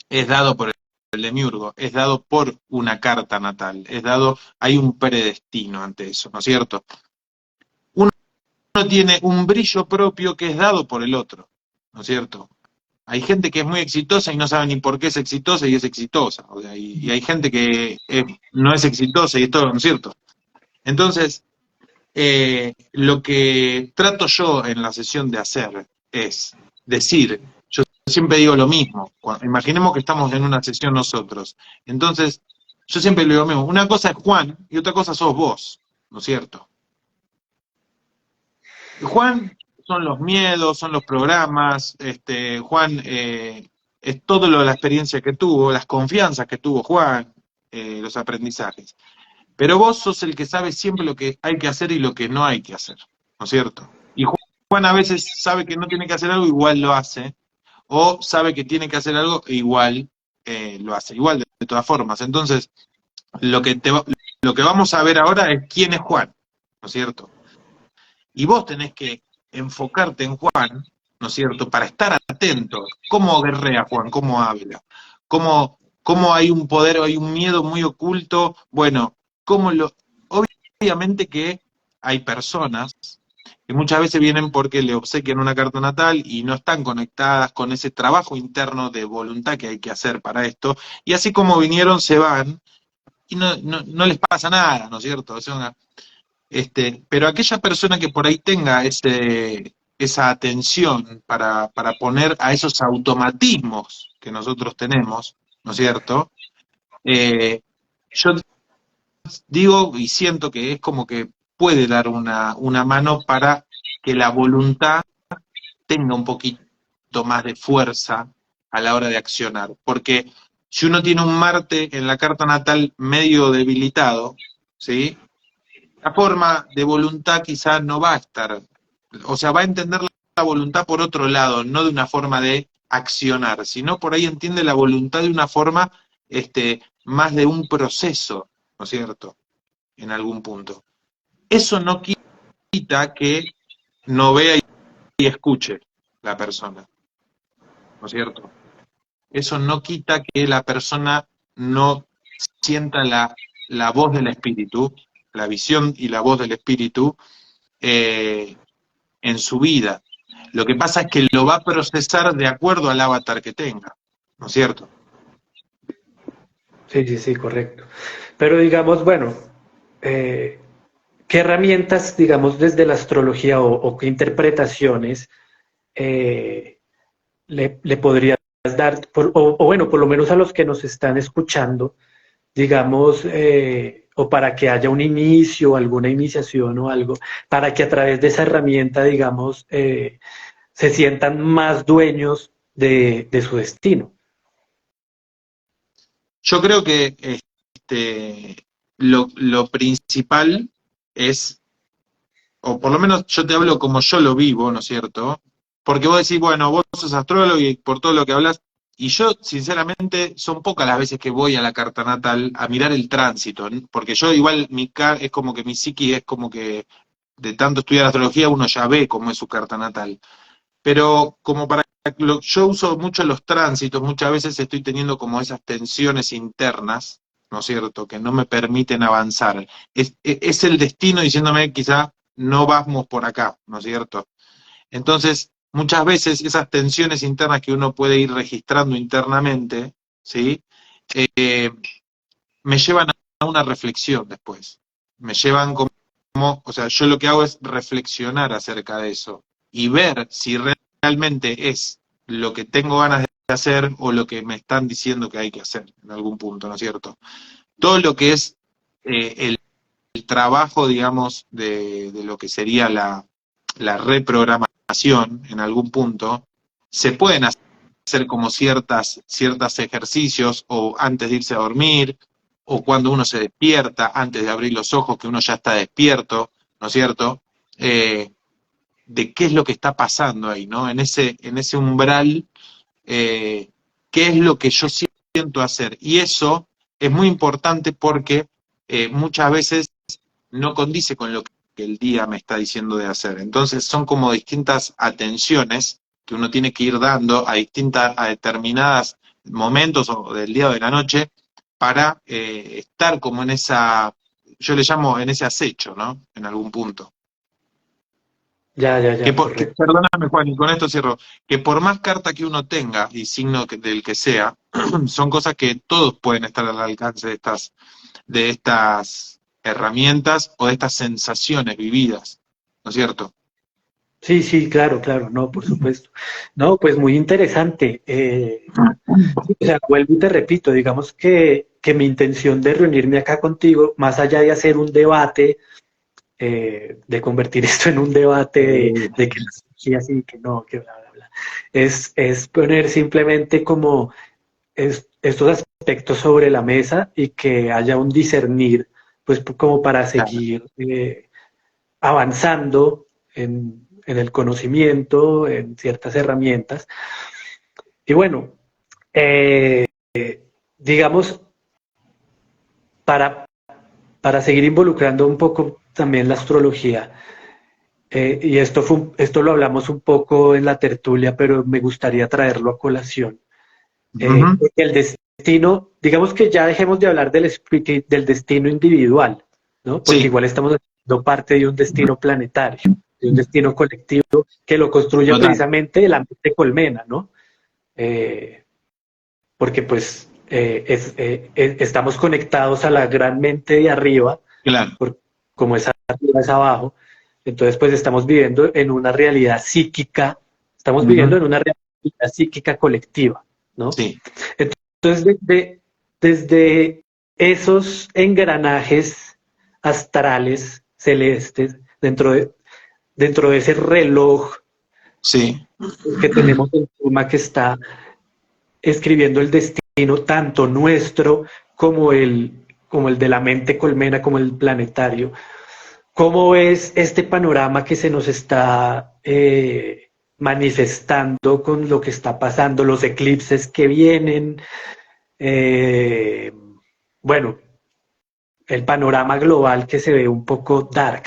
es dado por el demiurgo, es dado por una carta natal, es dado, hay un predestino ante eso, ¿no es cierto? Uno tiene un brillo propio que es dado por el otro, ¿no es cierto? Hay gente que es muy exitosa y no sabe ni por qué es exitosa y es exitosa. O sea, y hay gente que no es exitosa y es todo, ¿no es cierto? Entonces, lo que trato yo en la sesión de hacer es decir, yo siempre digo lo mismo, imaginemos que estamos en una sesión nosotros, entonces yo siempre le digo lo mismo, una cosa es Juan y otra cosa sos vos, ¿no es cierto? Juan son los miedos, son los programas, Juan es todo lo de la experiencia que tuvo, las confianzas que tuvo Juan, los aprendizajes. Pero vos sos el que sabe siempre lo que hay que hacer y lo que no hay que hacer, ¿no es cierto? Y Juan a veces sabe que no tiene que hacer algo, igual lo hace, o sabe que tiene que hacer algo e igual lo hace, igual de todas formas. Entonces, lo que, lo que vamos a ver ahora es quién es Juan, ¿no es cierto? Y vos tenés que enfocarte en Juan, ¿no es cierto?, para estar atento. ¿Cómo guerrea Juan? ¿Cómo habla? ¿Cómo hay un poder, hay un miedo muy oculto? Bueno, ¿cómo lo...? Obviamente que hay personas que muchas veces vienen porque le obsequian una carta natal y no están conectadas con ese trabajo interno de voluntad que hay que hacer para esto, y así como vinieron, se van, y no les pasa nada, ¿no es cierto? O sea, pero aquella persona que por ahí tenga esa atención para poner a esos automatismos que nosotros tenemos, ¿no es cierto? Yo digo y siento que es como que puede dar una mano para que la voluntad tenga un poquito más de fuerza a la hora de accionar. Porque si uno tiene un Marte en la carta natal medio debilitado, ¿sí? La forma de voluntad quizás no va a estar, o sea, va a entender la voluntad por otro lado, no de una forma de accionar, sino por ahí entiende la voluntad de una forma más de un proceso, ¿no es cierto? En algún punto. Eso no quita que no vea y escuche la persona, ¿no es cierto? Eso no quita que la persona no sienta la voz del espíritu, la visión y la voz del espíritu eh, en su vida. Lo que pasa es que lo va a procesar de acuerdo al avatar que tenga, ¿no es cierto? Sí, sí, sí, correcto. Pero digamos, bueno, eh, ¿qué herramientas, digamos, desde la astrología o qué interpretaciones eh, le podrías dar, o bueno, por lo menos a los que nos están escuchando, digamos, o para que haya un inicio, alguna iniciación o algo, para que a través de esa herramienta, digamos, se sientan más dueños de su destino? Yo creo que lo principal es, o por lo menos yo te hablo como yo lo vivo, ¿no es cierto? Porque vos decís, bueno, vos sos astrólogo y por todo lo que hablas, y yo, sinceramente, son pocas las veces que voy a la carta natal a mirar el tránsito, ¿no? Porque yo igual, es como que mi psiqui es como que de tanto estudiar astrología uno ya ve cómo es su carta natal. Pero como para yo uso mucho los tránsitos, muchas veces estoy teniendo como esas tensiones internas, ¿no es cierto?, que no me permiten avanzar. Es el destino diciéndome quizá no vamos por acá, ¿no es cierto? Entonces, muchas veces esas tensiones internas que uno puede ir registrando internamente, ¿sí? Eh, Me llevan a una reflexión después. Me llevan o sea, yo lo que hago es reflexionar acerca de eso y ver si realmente es lo que tengo ganas de hacer o lo que me están diciendo que hay que hacer en algún punto, ¿no es cierto? Todo lo que es el trabajo, digamos, de lo que sería la reprogramación en algún punto, se pueden hacer como ciertos ejercicios o antes de irse a dormir, o cuando uno se despierta, antes de abrir los ojos, que uno ya está despierto, ¿no es cierto? Eh, de qué es lo que está pasando ahí, ¿no? En ese umbral, eh, qué es lo que yo siento hacer. Y eso es muy importante porque muchas veces no condice con lo que el día me está diciendo de hacer. Entonces son como distintas atenciones que uno tiene que ir dando a determinados momentos o del día o de la noche para estar como en yo le llamo en ese acecho, ¿no? En algún punto. Ya, ya, ya, correcto. Perdóname, Juan, y con esto cierro, que por más carta que uno tenga y signo del que sea, son cosas que todos pueden estar al alcance de estas herramientas o de estas sensaciones vividas, ¿no es cierto? Sí, sí, claro, claro, no, por supuesto. No, pues muy interesante. O sea, vuelvo y te repito, digamos que mi intención de reunirme acá contigo, más allá de hacer un debate, de convertir esto en un debate de que la astrología sí, que no, que bla, bla, bla, es poner simplemente como estos aspectos sobre la mesa y que haya un discernir, pues como para Claro. seguir avanzando en el conocimiento, en ciertas herramientas. Y bueno, eh, digamos, para, para seguir involucrando un poco también la astrología, y esto lo hablamos un poco en la tertulia, pero me gustaría traerlo a colación. Ujú. El destino, digamos que ya dejemos de hablar del destino individual, ¿no? Porque Sí, igual estamos haciendo parte de un destino planetario, de un destino colectivo que lo construye total. precisamente la mente colmena, ¿no? Porque pues estamos conectados a la gran mente de arriba, Claro. por, como es arriba es abajo, entonces pues estamos viviendo en una realidad psíquica, estamos viviendo Ujú. en una realidad psíquica colectiva, ¿no? Sí. Entonces desde esos engranajes astrales celestes, dentro de ese reloj Sí. que tenemos encima que está escribiendo el destino tanto nuestro como el de la mente colmena, como el planetario. ¿Cómo ves este panorama que se nos está manifestando con lo que está pasando, los eclipses que vienen? Eh, bueno, el panorama global que se ve un poco dark.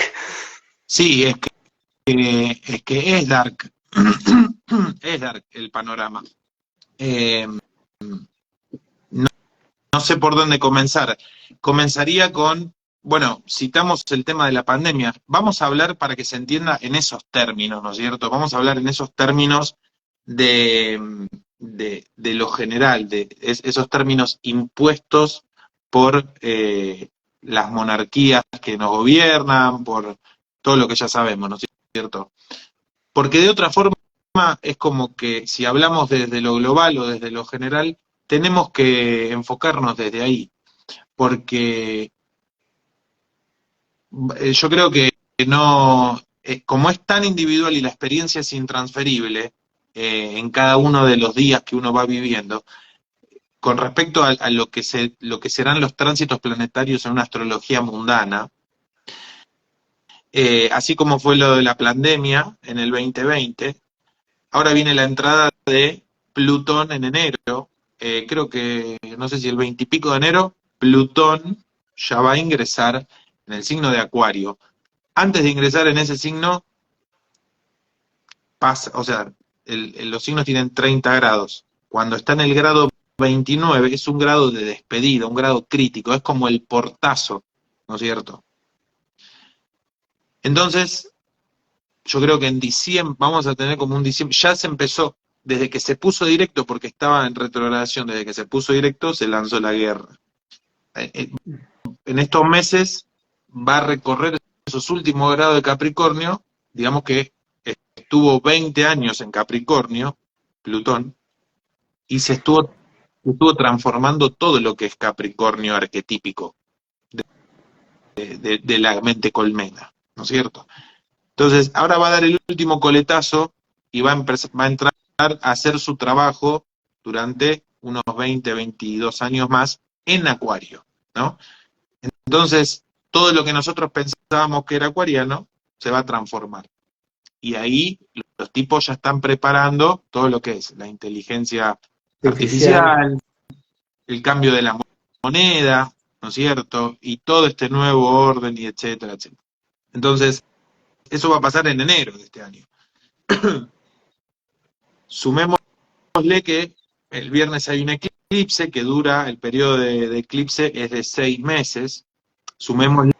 Sí, es que es dark, es dark el panorama. Eh, no, no sé por dónde comenzar. Comenzaría con, bueno, citamos el tema de la pandemia. Vamos a hablar para que se entienda en esos términos, ¿no es cierto? Vamos a hablar en esos términos de lo general, esos términos impuestos por las monarquías que nos gobiernan, por todo lo que ya sabemos, ¿no es cierto? Porque de otra forma es como que si hablamos desde lo global o desde lo general, tenemos que enfocarnos desde ahí, porque yo creo que no, como es tan individual y la experiencia es intransferible en cada uno de los días que uno va viviendo, con respecto a lo que serán los tránsitos planetarios en una astrología mundana, así como fue lo de la pandemia en el 2020, ahora viene la entrada de Plutón en enero, creo que, no sé si el 20 y pico de enero, Plutón ya va a ingresar en el signo de Acuario. Antes de ingresar en ese signo, pasa, o sea, los signos tienen 30 grados. Cuando está en el grado 29 es un grado de despedida, un grado crítico, es como el portazo, ¿no es cierto? Entonces, yo creo que en diciembre, vamos a tener como un diciembre, ya se empezó, desde que se puso directo, porque estaba en retrogradación, desde que se puso directo, se lanzó la guerra. En estos meses va a recorrer esos últimos grados de Capricornio, digamos que estuvo 20 años en Capricornio, Plutón, y se estuvo transformando todo lo que es Capricornio arquetípico de la mente colmena, ¿no es cierto? Entonces, ahora va a dar el último coletazo y va a entrar a hacer su trabajo durante unos 20, 22 años más en Acuario, ¿no? Entonces, todo lo que nosotros pensábamos que era acuariano se va a transformar. Y ahí los tipos ya están preparando todo lo que es la inteligencia Artificial. artificial, el cambio de la moneda, ¿no es cierto? Y todo este nuevo orden y etcétera, etcétera. Entonces, eso va a pasar en enero de este año. Sumémosle que el viernes hay un eclipse que dura, el periodo de eclipse es de 6 meses. Sumémosle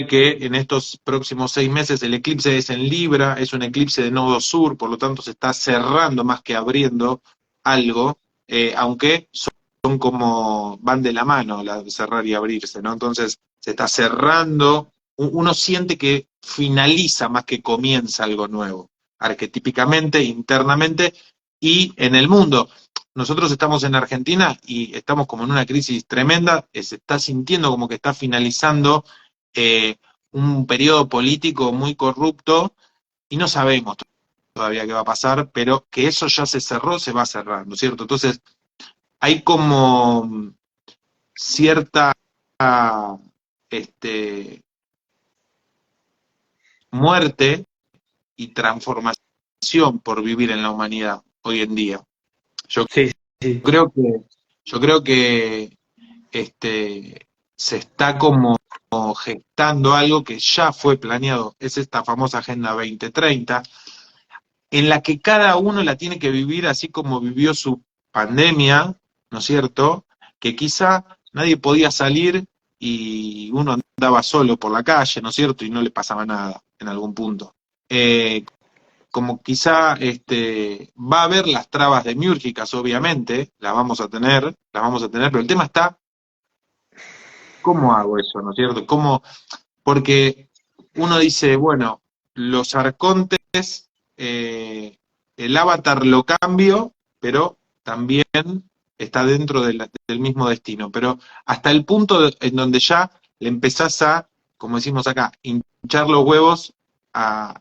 que en estos próximos 6 meses el eclipse es en Libra, es un eclipse de nodo sur, por lo tanto se está cerrando más que abriendo algo, aunque son como van de la mano, la de cerrar y abrirse, ¿no? Entonces se está cerrando, uno siente que finaliza más que comienza algo nuevo, arquetípicamente, internamente y en el mundo. Nosotros estamos en Argentina y estamos como en una crisis tremenda, se está sintiendo como que está finalizando eh, un periodo político muy corrupto y no sabemos todavía qué va a pasar, pero que eso ya se cerró, se va a cerrar, ¿no es cierto? Entonces, hay como cierta este, muerte y transformación por vivir en la humanidad hoy en día. Yo Sí, sí. creo que, yo creo que se está como gestando algo que ya fue planeado, es esta famosa Agenda 2030, en la que cada uno la tiene que vivir así como vivió su pandemia, ¿no es cierto? Que quizá nadie podía salir y uno andaba solo por la calle, ¿no es cierto? Y no le pasaba nada en algún punto. Como quizá va a haber las trabas demiúrgicas, obviamente, las vamos a tener, pero el tema está, ¿cómo hago eso, no es cierto? Porque uno dice, bueno, los arcontes, el avatar lo cambio, pero también está dentro del mismo destino. Pero hasta el punto en donde ya le empezás a, como decimos acá, hinchar los huevos a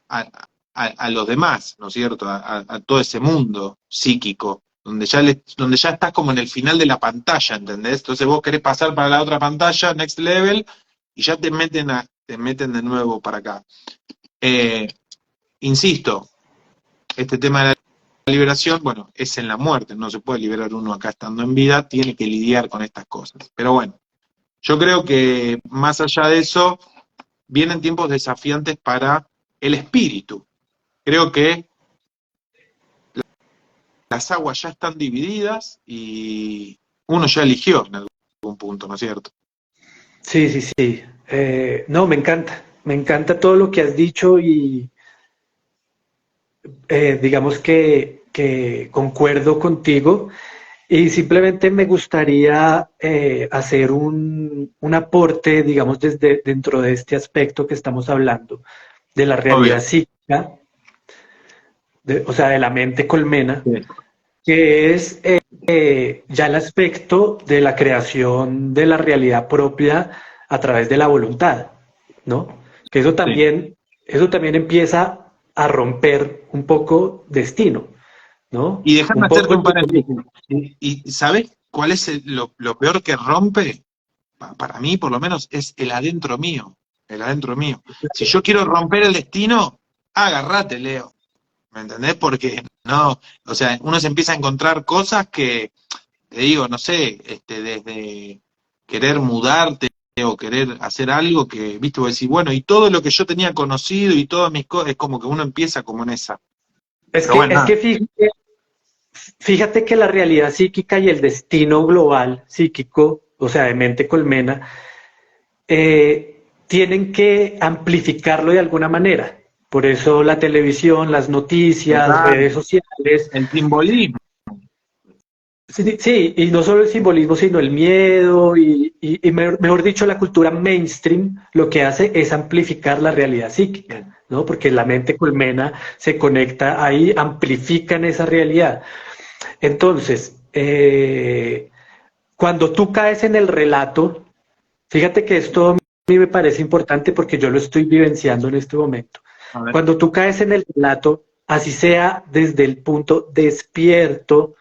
los demás, ¿no es cierto? A todo ese mundo psíquico, donde ya estás como en el final de la pantalla, ¿entendés? Entonces vos querés pasar para la otra pantalla, next level, y ya te meten de nuevo para acá. Eh, Insisto, este tema de la liberación, bueno, es en la muerte, no se puede liberar uno acá estando en vida, tiene que lidiar con estas cosas. Pero bueno, yo creo que más allá de eso, vienen tiempos desafiantes para el espíritu. Creo que las aguas ya están divididas y uno ya eligió en algún punto, ¿no es cierto? Sí, sí, sí. No, me encanta todo lo que has dicho y digamos que concuerdo contigo y simplemente me gustaría hacer un aporte, digamos, desde dentro de este aspecto que estamos hablando, de la Obvio. realidad psíquica, o sea, de la mente colmena, Sí. que es ya el aspecto de la creación de la realidad propia a través de la voluntad, ¿no? Que Sí. eso también empieza a romper un poco destino, ¿no? Y déjame Un hacerte poco un el paréntesis. destino. ¿Y sabés cuál es lo peor que rompe? Para mí, por lo menos, es el adentro mío. El adentro mío. Si yo quiero romper el destino, agárrate, Leo. ¿Me entendés? Porque no, o sea, uno se empieza a encontrar cosas que, te digo, no sé, desde querer mudarte o querer hacer algo que, viste, vos decís, bueno, y todo lo que yo tenía conocido y todas mis cosas, es como que uno empieza como en esa. Pero bueno, Es nada. que fíjate que la realidad psíquica y el destino global psíquico, o sea, de mente colmena, tienen que amplificarlo de alguna manera. Por eso la televisión, las noticias, Total, redes sociales. el simbolismo. Sí, sí, y no solo el simbolismo, sino el miedo y mejor dicho, la cultura mainstream lo que hace es amplificar la realidad psíquica, ¿no? Porque la mente colmena se conecta ahí, amplifican esa realidad. Entonces, cuando tú caes en el relato, fíjate que esto a mí me parece importante porque yo lo estoy vivenciando en este momento. A ver. Cuando tú caes en el relato, así sea desde el punto despierto,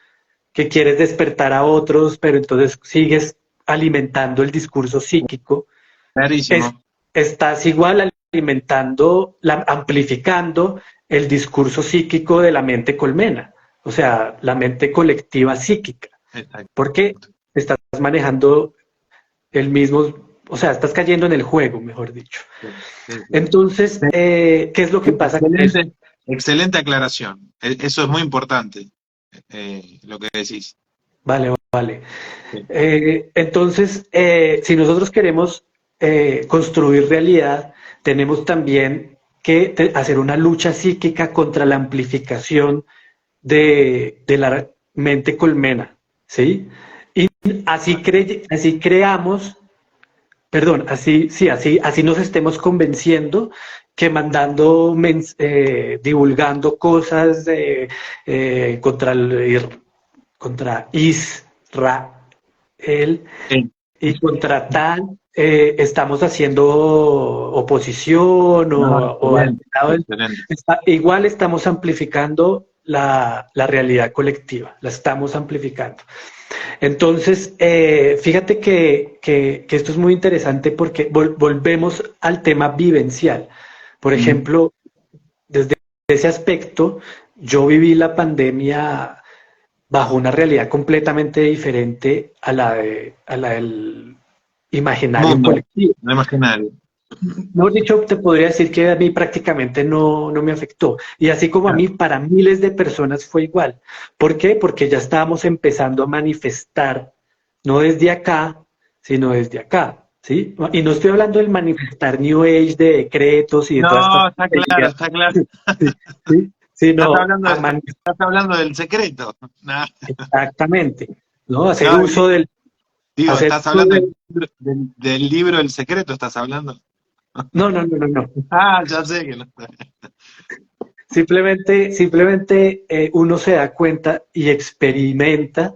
que quieres despertar a otros, pero entonces sigues alimentando el discurso psíquico, es, Clarísimo. estás igual alimentando, amplificando el discurso psíquico de la mente colmena, o sea, la mente colectiva psíquica, Exacto. porque estás manejando el mismo, o sea, estás cayendo en el juego, mejor dicho. Sí, sí, sí. Entonces, ¿qué es lo que pasa con eso? Excelente, excelente aclaración. Eso es muy importante, lo que decís. Vale, vale. Sí. Entonces, si nosotros queremos construir realidad, tenemos también que hacer una lucha psíquica contra la amplificación de la mente colmena, ¿sí? Y así creamos, perdón, así, sí, así nos estemos convenciendo que mandando, divulgando cosas contra Israel Sí. y contra tal, estamos haciendo oposición No, o al excelente, lado excelente. igual estamos amplificando la realidad colectiva, la estamos amplificando. Entonces, fíjate que esto es muy interesante porque volvemos al tema vivencial. Por Mm. ejemplo, desde ese aspecto, yo viví la pandemia bajo una realidad completamente diferente a la del imaginario Mundo, colectivo. no imaginario. Mejor dicho, te podría decir que a mí prácticamente no me afectó. Y así como a Claro. mí, para miles de personas fue igual. ¿Por qué? Porque ya estábamos empezando a manifestar, no desde acá, sino desde acá. ¿Sí? Y no estoy hablando del manifestar New Age de decretos y de todas estas No, está claro, tonterías, está claro. sí, sí, sino a Estás hablando del secreto. No, exactamente, ¿no? no, digo, Hacer estás uso hablando de, del libro El Secreto, estás hablando. no. Ah, ya sé que no. Simplemente uno se da cuenta y experimenta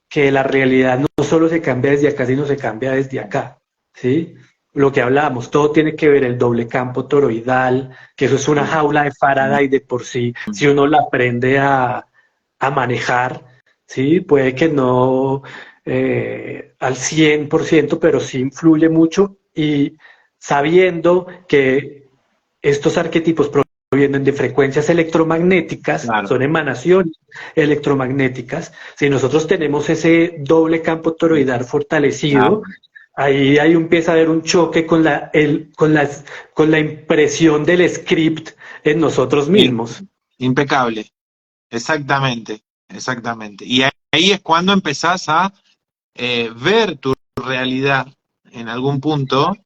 que la realidad no solo se cambia desde acá, sino se cambia desde acá, ¿sí? Lo que hablábamos, todo tiene que ver el doble campo toroidal, que eso es una jaula de Faraday de por sí, si uno la aprende a manejar, ¿sí? Puede que no al 100%, pero sí influye mucho y sabiendo que estos arquetipos provienen de frecuencias electromagnéticas, Claro. son emanaciones electromagnéticas. Si nosotros tenemos ese doble campo toroidal fortalecido, Claro. ahí empieza a haber un choque con la impresión del script en nosotros Bien, mismos. impecable, exactamente, exactamente. Y ahí es cuando empezás a ver tu realidad en algún punto,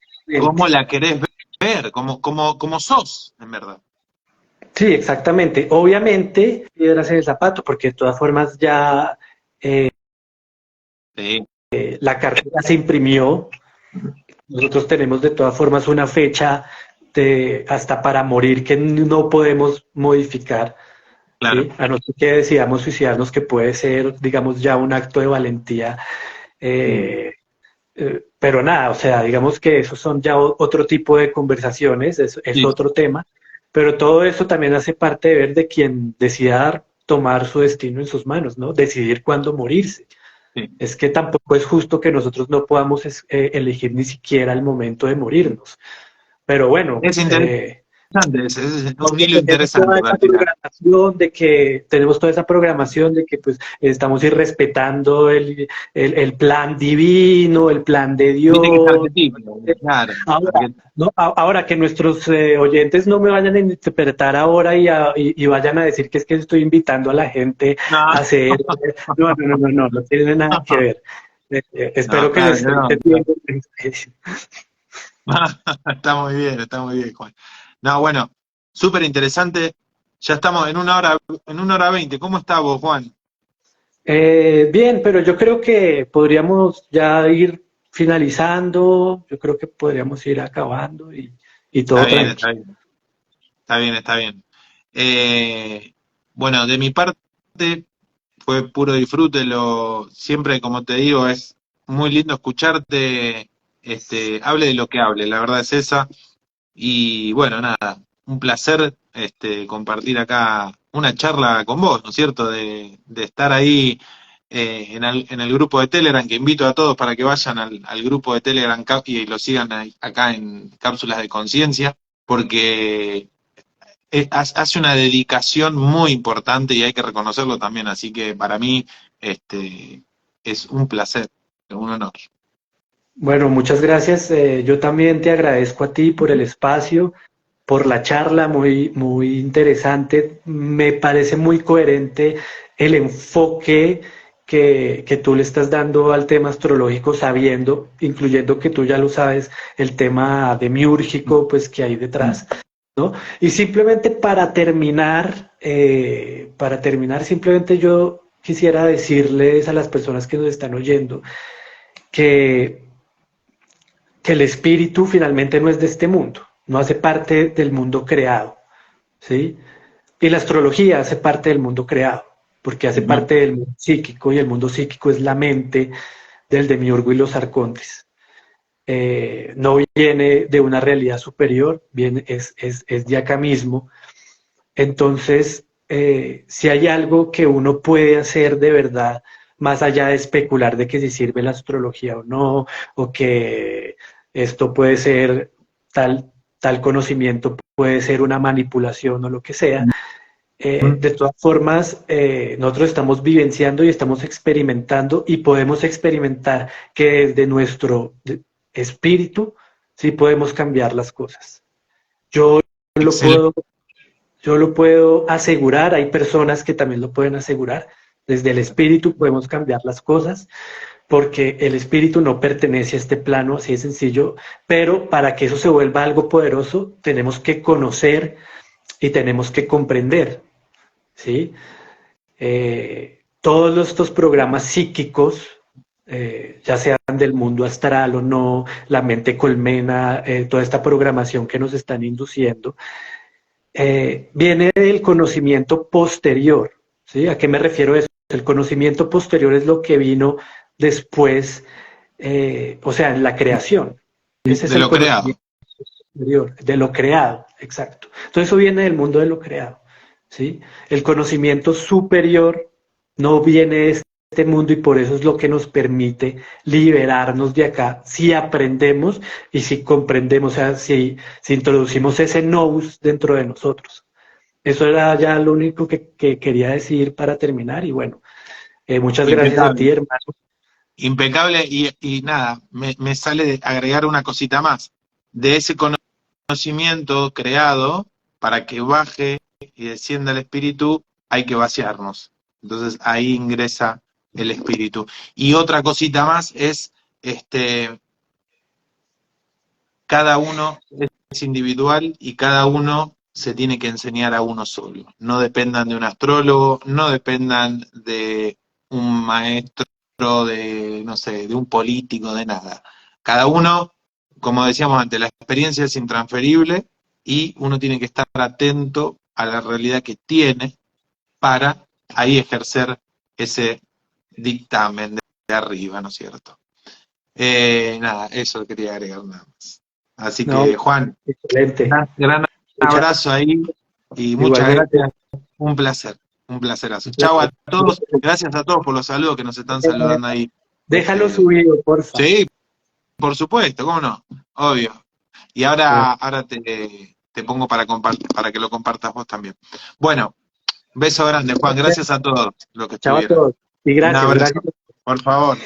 cómo la querés ver, cómo sos, en verdad. Sí, exactamente. Obviamente, piedras en el zapato, porque de todas formas ya Sí, la cartera se imprimió. Nosotros tenemos de todas formas una fecha de hasta para morir que no podemos modificar, claro. ¿sí? A no ser que decidamos suicidarnos, que puede ser, digamos, ya un acto de valentía. eh, pero nada, o sea, digamos que esos son ya otro tipo de conversaciones, es Sí, otro tema, pero todo eso también hace parte de ver de quien decida tomar su destino en sus manos, ¿no? Decidir cuándo morirse. sí. Es que tampoco es justo que nosotros no podamos elegir ni siquiera el momento de morirnos. Pero bueno, Es interesante, es un hilo tenemos interesante toda para esa tirar. programación de que tenemos toda esa programación de que pues estamos irrespetando el plan divino, el plan de Viste que es Dios. arquetípico, claro. Ahora, ¿no? Ahora que nuestros oyentes no me vayan a interpretar ahora y vayan a decir que es que estoy invitando a la gente No, a hacer. No, no, no, no, no, no tiene nada que ver. no, Espero que se claro que esté no. entendiendo. Está muy bien, Juan. No, bueno, súper interesante. Ya estamos en 1 hora 20. ¿Cómo estás vos, Juan? Bien, pero yo creo que podríamos ya ir finalizando, yo creo que podríamos ir acabando y Está todo bien, tranquilo. está bien. Está bien, está bien. Bueno, de mi parte fue puro disfrute. Siempre, como te digo, es muy lindo escucharte, hable de lo que hable, la verdad es esa. Y bueno, nada, un placer compartir acá una charla con vos, ¿no es cierto? De estar ahí en el grupo de Telegram, que invito a todos para que vayan al grupo de Telegram y lo sigan acá en Cápsulas de Conciencia, porque hace una dedicación muy importante y hay que reconocerlo también, así que para mí es un placer, un honor. Bueno, muchas gracias. Yo también te agradezco a ti por el espacio, por la charla muy, muy interesante. Me parece muy coherente el enfoque que tú le estás dando al tema astrológico, sabiendo, incluyendo que tú ya lo sabes, el tema demiúrgico, pues que hay detrás. ¿No? Y simplemente para terminar, simplemente yo quisiera decirles a las personas que nos están oyendo que, que el espíritu finalmente no es de este mundo, no hace parte del mundo creado, ¿sí? Y la astrología hace parte del mundo creado, porque hace Ujú. parte del mundo psíquico y el mundo psíquico es la mente del demiurgo y los arcontes. No viene de una realidad superior, viene, es de acá mismo. Entonces, si hay algo que uno puede hacer de verdad, más allá de especular de que si sirve la astrología o no, o que esto puede ser tal conocimiento, puede ser una manipulación o lo que sea, de todas formas, nosotros estamos vivenciando y estamos experimentando y podemos experimentar que desde nuestro espíritu sí podemos cambiar las cosas. Yo lo Excelente. puedo yo lo puedo asegurar, hay personas que también lo pueden asegurar. Desde el espíritu podemos cambiar las cosas porque el espíritu no pertenece a este plano, así de sencillo, pero para que eso se vuelva algo poderoso tenemos que conocer y tenemos que comprender, ¿sí? Todos estos programas psíquicos, ya sean del mundo astral o no, la mente colmena, toda esta programación que nos están induciendo, viene del conocimiento posterior. ¿Sí? ¿A qué me refiero a eso? El conocimiento posterior es lo que vino después, o sea, en la creación. Ese es De el lo creado. conocimiento posterior, de lo creado, exacto. Entonces eso viene del mundo de lo creado. ¿Sí? El conocimiento superior no viene de este mundo y por eso es lo que nos permite liberarnos de acá si aprendemos y si comprendemos, o sea, si introducimos ese nous dentro de nosotros. Eso era ya lo único que quería decir para terminar y bueno, muchas gracias a ti, Impecable. hermano. Impecable y nada, me sale de agregar una cosita más. De ese conocimiento creado, para que baje y descienda el espíritu, hay que vaciarnos. Entonces ahí ingresa el espíritu. Y otra cosita más es, cada uno es individual y cada uno se tiene que enseñar a uno solo. No dependan de un astrólogo, no dependan de un maestro, de, no sé, de un político, de nada. Cada uno, como decíamos antes, la experiencia es intransferible y uno tiene que estar atento a la realidad que tiene para ahí ejercer ese dictamen de arriba, ¿no es cierto? Nada, eso quería agregar nada más. Así No, que, Juan, excelente. gran Muchas, abrazo ahí y muchas igualmente. gracias. Un placer, un placerazo. Un Chau a placer. todos, gracias a todos por los saludos que nos están saludando ahí. Déjalo subido, porfa. Sí, por supuesto, cómo no, obvio. Y Bueno, ahora te pongo para compartir, para que lo compartas vos también. Bueno, beso grande, Juan, gracias a todos los que chao a estuvieron. todos. Y Un gracias, abrazo, gracias. por favor.